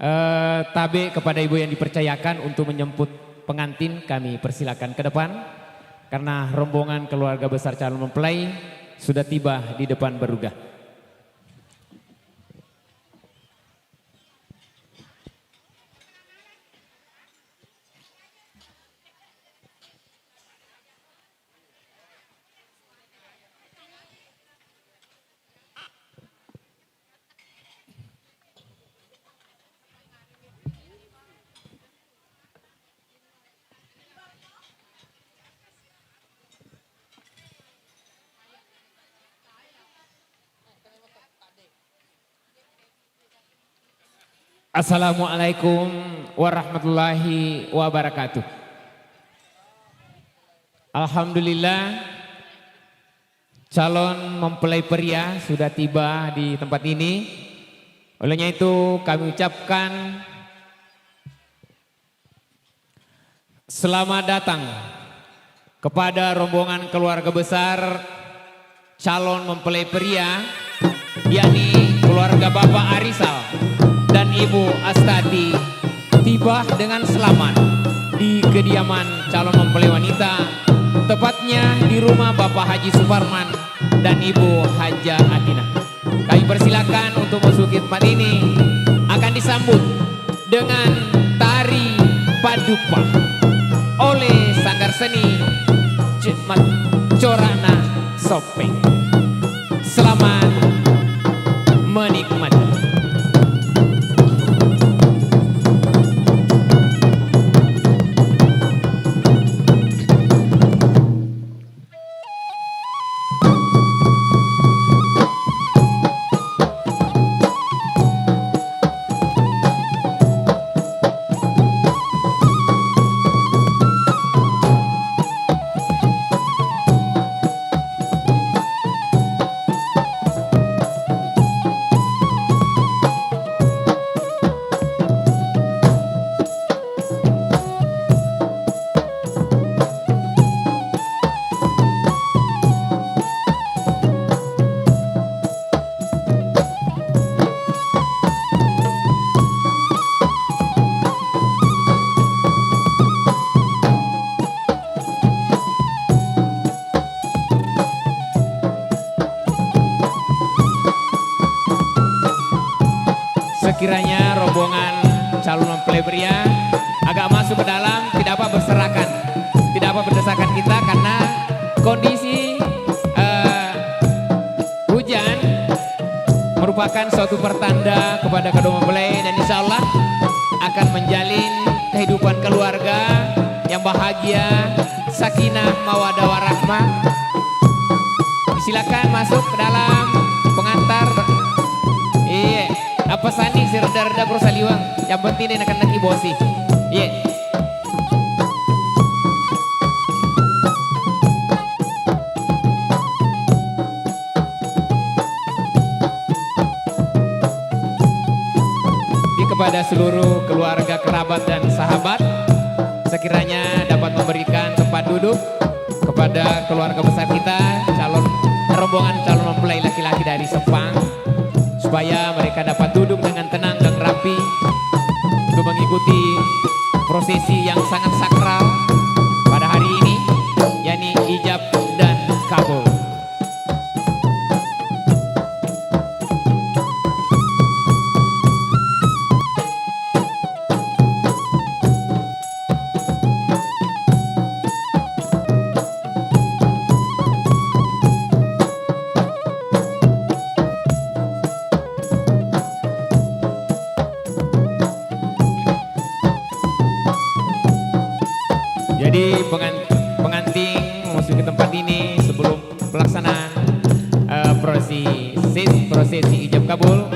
Tabe kepada ibu yang dipercayakan untuk menjemput pengantin, kami persilakan ke depan karena rombongan keluarga besar calon mempelai sudah tiba di depan berugah. Assalamualaikum warahmatullahi wabarakatuh. Alhamdulillah, calon mempelai pria sudah tiba di tempat ini. Olehnya itu kami ucapkan selamat datang kepada rombongan keluarga besar calon mempelai pria, yakni keluarga Bapak Arisal dan Ibu Astati, tiba dengan selamat di kediaman calon mempelai wanita, tepatnya di rumah Bapak Haji Suparman dan Ibu Haja Atina. Kami persilakan untuk masuk ke tempat ini, akan disambut dengan tari padupa oleh Sanggar Seni Citmat Corana Sopeng. Selamat menikmati. Sekiranya rombongan calon mempelai pria agak masuk ke dalam, tidak apa berserakan, tidak apa berdesakan kita karena kondisi hujan merupakan suatu pertanda kepada kedua mempelai dan insya Allah akan menjalin kehidupan keluarga yang bahagia, sakinah, mawadah warahmah. Silakan masuk ke dalam pengantar. Iya. Apa sani si reda-reda kurusaliwang, yang penting dia nak bosi. Iya. Kepada seluruh keluarga, kerabat dan sahabat, sekiranya dapat memberikan tempat duduk kepada keluarga besar kita, rombongan calon mempelai laki-laki dari Sepang, supaya mereka dapat duduk dengan tenang dan rapi untuk mengikuti prosesi yang sangat sakral pada hari ini, yakni ijab dan kabul. Jadi pengantin memasuki tempat ini sebelum pelaksanaan prosesi ijab kabul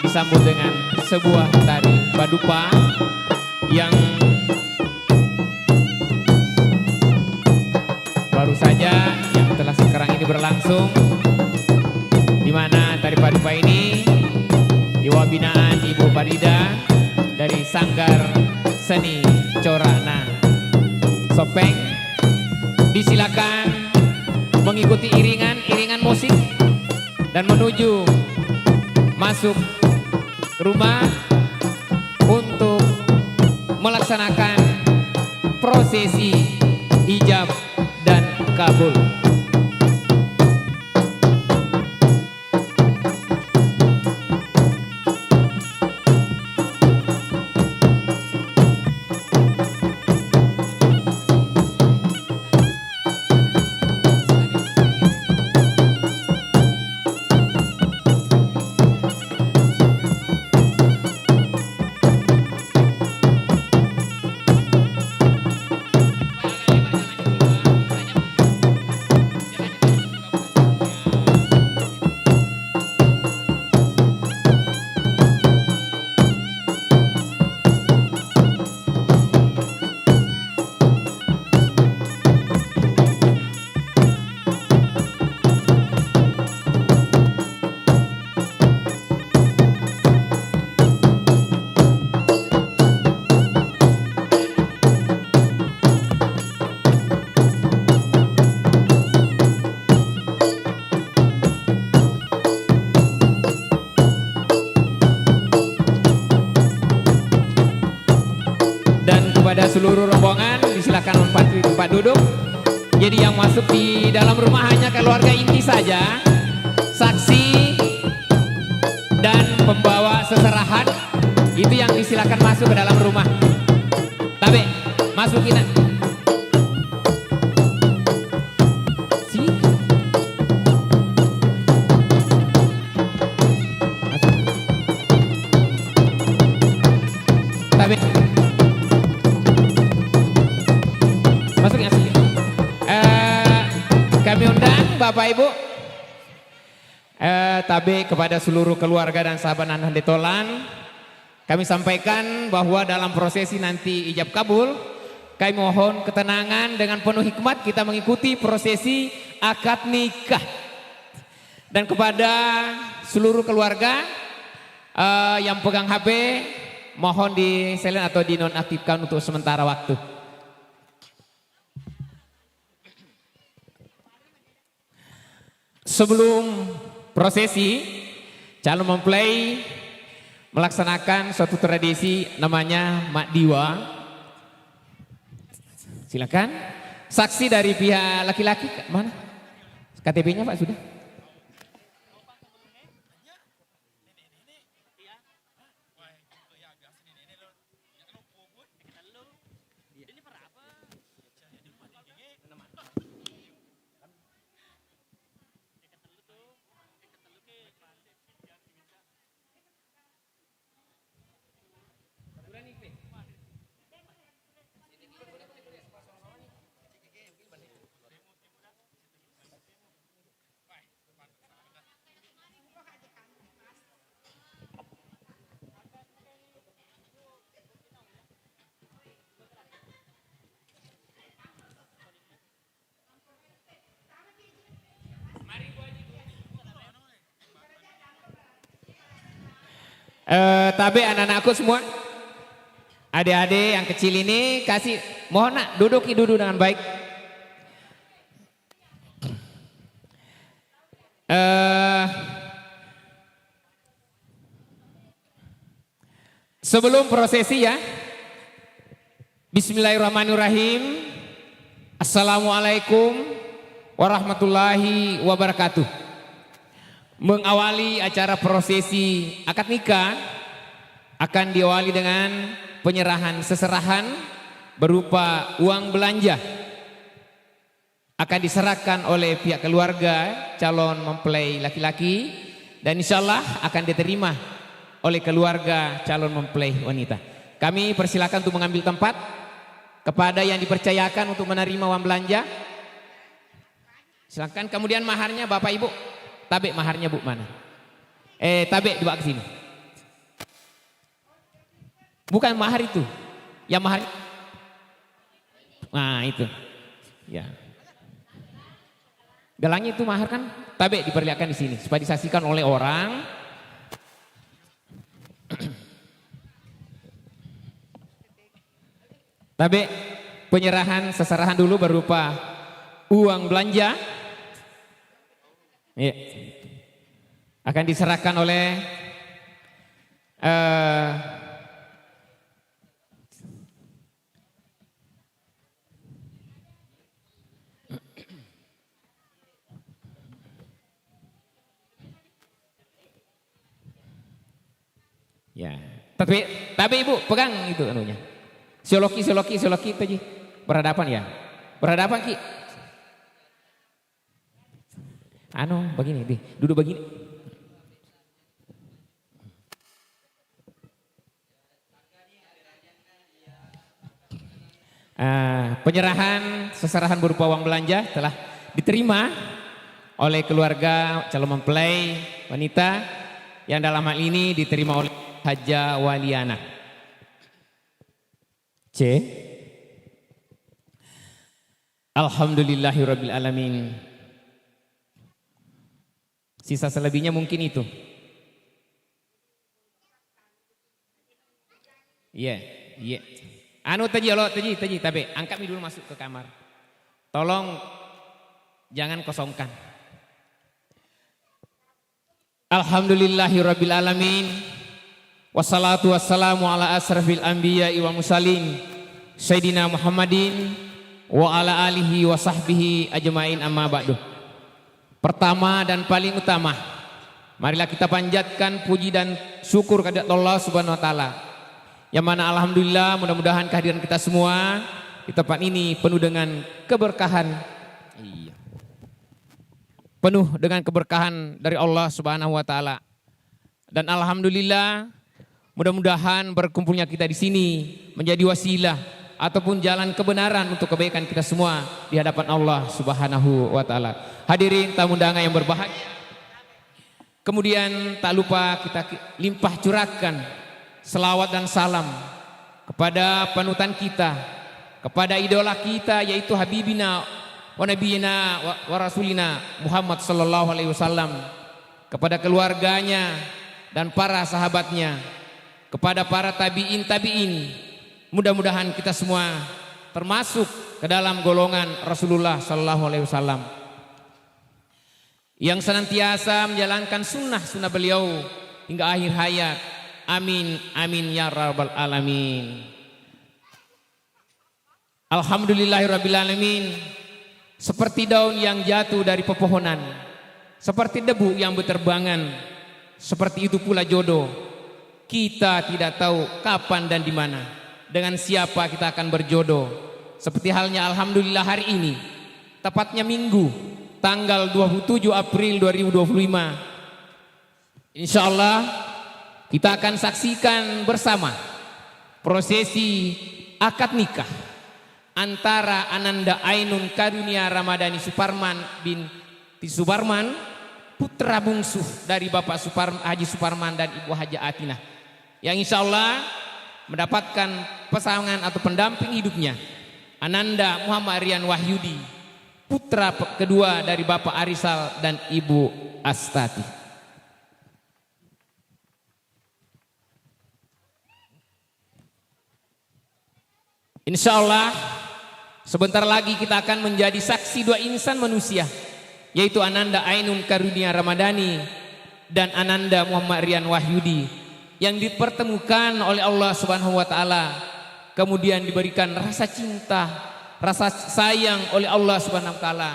disambut dengan sebuah tari padupa yang baru saja yang telah sekarang ini berlangsung, di mana tari padupa ini diwabinaan Ibu Farida dari Sanggar Seni Corana Sopeng. Disilakan mengikuti iringan musik dan menuju masuk rumah melaksanakan prosesi ijab dan kabul. Kepada seluruh rombongan disilakan menempati tempat duduk. Jadi yang masuk di dalam rumah hanya keluarga inti saja, saksi dan pembawa seserahan itu yang disilakan masuk ke dalam rumah. Tabe, masuk kita. Tabe. Kami undang Bapak Ibu, tabe kepada seluruh keluarga dan sahabat Nahdlatul, kami sampaikan bahwa dalam prosesi nanti ijab kabul, kami mohon ketenangan dengan penuh hikmat kita mengikuti prosesi akad nikah. Dan kepada seluruh keluarga yang pegang HP, mohon di silent atau dinonaktifkan untuk sementara waktu. Sebelum prosesi, calon mempelai melaksanakan suatu tradisi namanya Mak Diwa. Silakan. Saksi dari pihak laki-laki mana? KTP-nya Pak sudah? Tabe anak-anakku semua, adik-adik yang kecil ini kasih, mohon nak duduk dengan baik. Sebelum prosesi ya, Bismillahirrahmanirrahim. Assalamualaikum warahmatullahi wabarakatuh. Mengawali acara prosesi akad nikah akan diawali dengan penyerahan seserahan berupa uang belanja. Akan diserahkan oleh pihak keluarga calon mempelai laki-laki dan insyaallah akan diterima oleh keluarga calon mempelai wanita. Kami persilakan untuk mengambil tempat kepada yang dipercayakan untuk menerima uang belanja. Silakan. Kemudian maharnya Bapak Ibu. Tabe maharnya Bu mana? Tabe dibawa ke sini. Bukan mahar itu. Yang mahar. Nah itu. Ya. Galangnya itu mahar kan? Tabe diperlihatkan di sini supaya disaksikan oleh orang. Tabe penyerahan seserahan dulu berupa uang belanja. Ya. Akan diserahkan oleh Ya. Tapi Ibu pegang itu anunya. Sioloki tadi. Berhadapan ya. Berhadapan Ki. Begini, duduk begini. Penyerahan seserahan berupa uang belanja telah diterima oleh keluarga calon mempelai wanita yang dalam hal ini diterima oleh Haja Waliana. C. Alhamdulillahirabbil alamin. Sisa selebihnya mungkin itu. Iya. Tadi, tapi angkat dulu masuk ke kamar. Tolong jangan kosongkan. Alhamdulillahirabbil alamin. Wassalatu wassalamu ala asrafil anbiya'i wal mursalin Sayyidina Muhammadin wa ala alihi wa sahbihi ajmain amma ba'du. Pertama dan paling utama, marilah kita panjatkan puji dan syukur kepada Allah Subhanahu wa taala. Yang mana alhamdulillah mudah-mudahan kehadiran kita semua di tempat ini penuh dengan keberkahan. Penuh dengan keberkahan dari Allah Subhanahu wa taala. Dan alhamdulillah mudah-mudahan berkumpulnya kita di sini menjadi wasilah ataupun jalan kebenaran untuk kebaikan kita semua di hadapan Allah Subhanahu wa taala. Hadirin tamu undangan yang berbahagia. Kemudian tak lupa kita limpah curahkan selawat dan salam kepada panutan kita, kepada idola kita yaitu Habibina wa Nabiyina wa Rasulina Muhammad sallallahu alaihi wasallam, kepada keluarganya dan para sahabatnya, kepada para tabi'in. Mudah-mudahan kita semua termasuk ke dalam golongan Rasulullah sallallahu alaihi wasallam yang senantiasa menjalankan sunnah beliau hingga akhir hayat. Amin, amin ya rabbal alamin. Alhamdulillahirabbil alamin. Seperti daun yang jatuh dari pepohonan, seperti debu yang berterbangan, seperti itu pula jodoh. Kita tidak tahu kapan dan di mana, dengan siapa kita akan berjodoh. Seperti halnya alhamdulillah hari ini, tepatnya Minggu, tanggal 27 April 2025. Insyaallah kita akan saksikan bersama prosesi akad nikah antara Ananda Ainun Karunia Ramadhani Suparman binti Suparman, putra bungsu dari Bapak Haji Suparman dan Ibu Haja Atinah, yang insya Allah mendapatkan pasangan atau pendamping hidupnya Ananda Muhammad Rian Wahyudi, putra kedua dari Bapak Arisal dan Ibu Astati. Insya Allah sebentar lagi kita akan menjadi saksi dua insan manusia, yaitu Ananda Ainun Karunia Ramadhani dan Ananda Muhammad Rian Wahyudi, yang dipertemukan oleh Allah Subhanahu wa taala, kemudian diberikan rasa cinta, rasa sayang oleh Allah Subhanahu wa taala.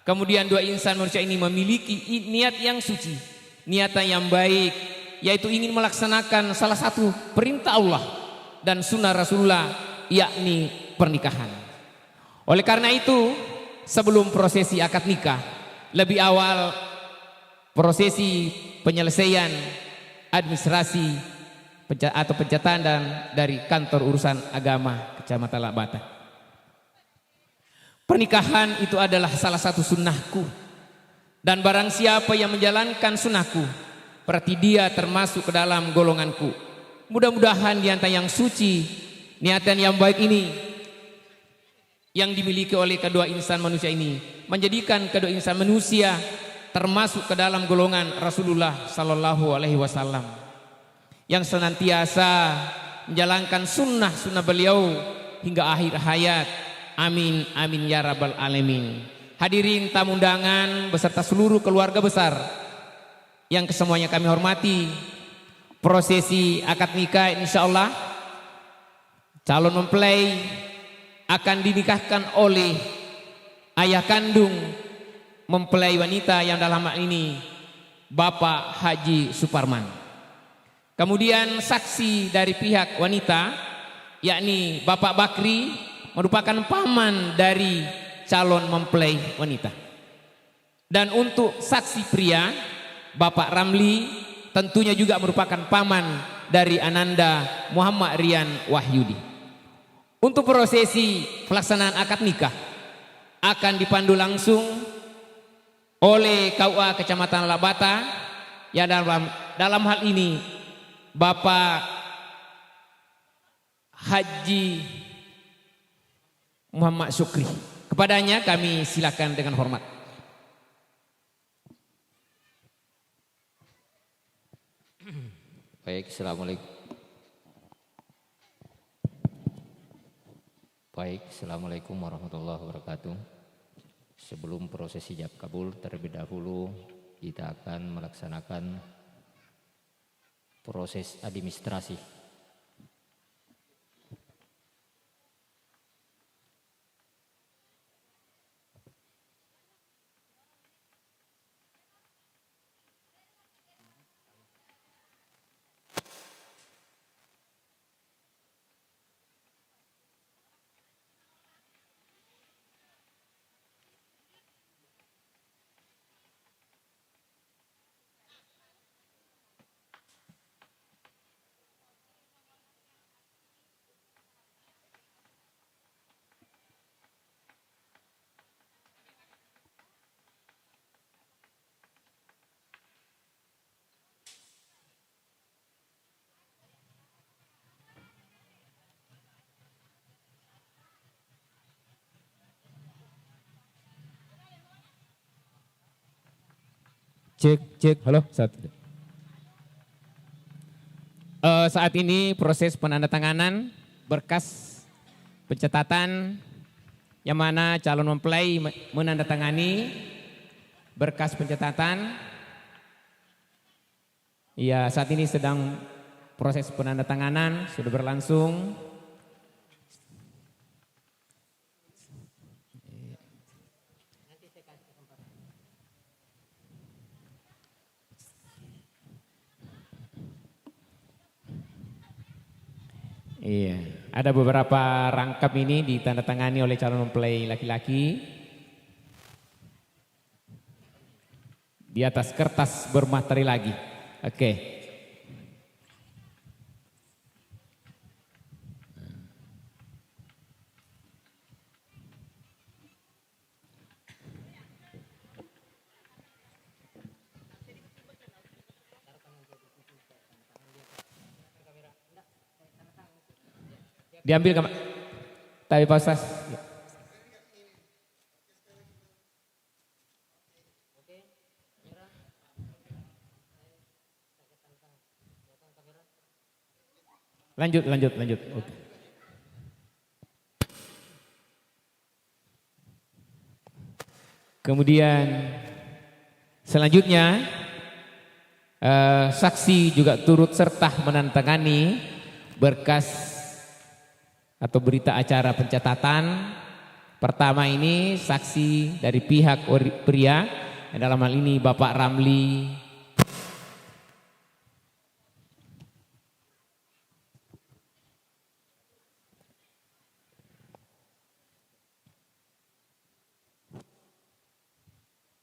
Kemudian dua insan manusia ini memiliki niat yang suci, niatan yang baik, yaitu ingin melaksanakan salah satu perintah Allah dan sunnah Rasulullah, yakni pernikahan. Oleh karena itu, sebelum prosesi akad nikah, lebih awal prosesi penyelesaian administrasi atau pencatatan dari kantor urusan agama Kecamatan Labata. Pernikahan itu adalah salah satu sunnahku, dan barang siapa yang menjalankan sunnahku, berarti dia termasuk ke dalam golonganku. Mudah-mudahan di antara yang suci, niatan yang baik ini yang dimiliki oleh kedua insan manusia ini menjadikan kedua insan manusia termasuk ke dalam golongan Rasulullah sallallahu alaihi wasallam yang senantiasa menjalankan sunnah beliau hingga akhir hayat. Amin, amin ya rabbal alamin. Hadirin tamu undangan beserta seluruh keluarga besar yang kesemuanya kami hormati, prosesi akad nikah insyaallah calon mempelai akan dinikahkan oleh ayah kandung mempelai wanita yang dalam hal ini Bapak Haji Suparman. Kemudian saksi dari pihak wanita, yakni Bapak Bakri, merupakan paman dari calon mempelai wanita. Dan untuk saksi pria, Bapak Ramli tentunya juga merupakan paman dari Ananda Muhammad Rian Wahyudi. Untuk prosesi pelaksanaan akad nikah akan dipandu langsung oleh KUA Kecamatan Labata, ya dalam hal ini Bapak Haji Muhammad Syukri. Kepadanya kami silakan dengan hormat. Baik, Assalamualaikum. Baik, Assalamualaikum warahmatullahi wabarakatuh. Sebelum proses ijab kabul, terlebih dahulu kita akan melaksanakan proses administrasi. Cek, halo. Saat ini proses penandatanganan berkas pencatatan yang mana calon mempelai menandatangani berkas pencatatan. Ya, saat ini sedang proses penandatanganan sudah berlangsung. Iya, ada beberapa rangkap ini ditandatangani oleh calon mempelai laki-laki di atas kertas bermateri lagi. Oke. Diambil tapi Pak Ustaz. Lanjut. Oke. Kemudian selanjutnya saksi juga turut serta menandatangani berkas atau berita acara pencatatan. Pertama ini saksi dari pihak pria, dalam hal ini Bapak Ramli.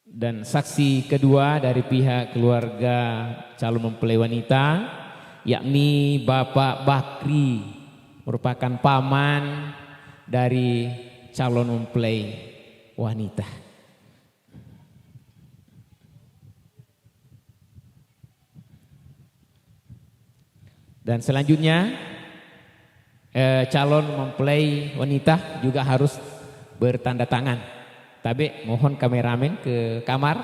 Dan saksi kedua dari pihak keluarga calon mempelai wanita, yakni Bapak Bakri, merupakan paman dari calon mempelai wanita. Dan selanjutnya calon mempelai wanita juga harus bertanda tangan. Tapi mohon kameramen ke kamar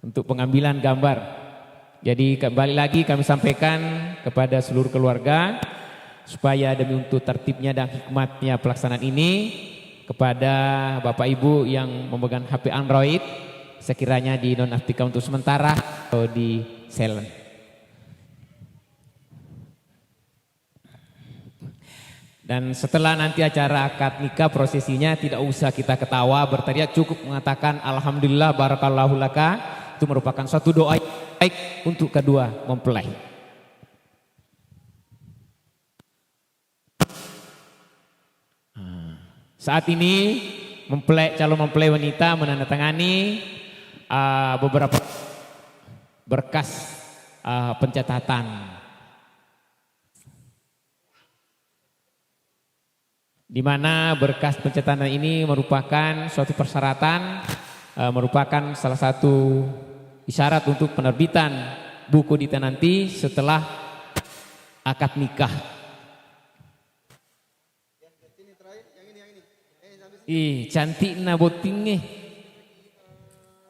untuk pengambilan gambar. Jadi kembali lagi kami sampaikan kepada seluruh keluarga, supaya demi untuk tertibnya dan hikmatnya pelaksanaan ini, kepada Bapak Ibu yang memegang HP Android, sekiranya dinonaktifkan untuk sementara atau di silent. Dan setelah nanti acara akad nikah prosesinya tidak usah kita ketawa berteriak, cukup mengatakan alhamdulillah barakallahu laka. Itu merupakan suatu doa baik untuk kedua mempelai. Saat ini calon mempelai wanita menandatangani beberapa berkas pencatatan, di mana berkas pencatatan ini merupakan suatu persyaratan, merupakan salah satu isyarat untuk penerbitan buku dita nanti setelah akad nikah. Ih, cantik na botingnya.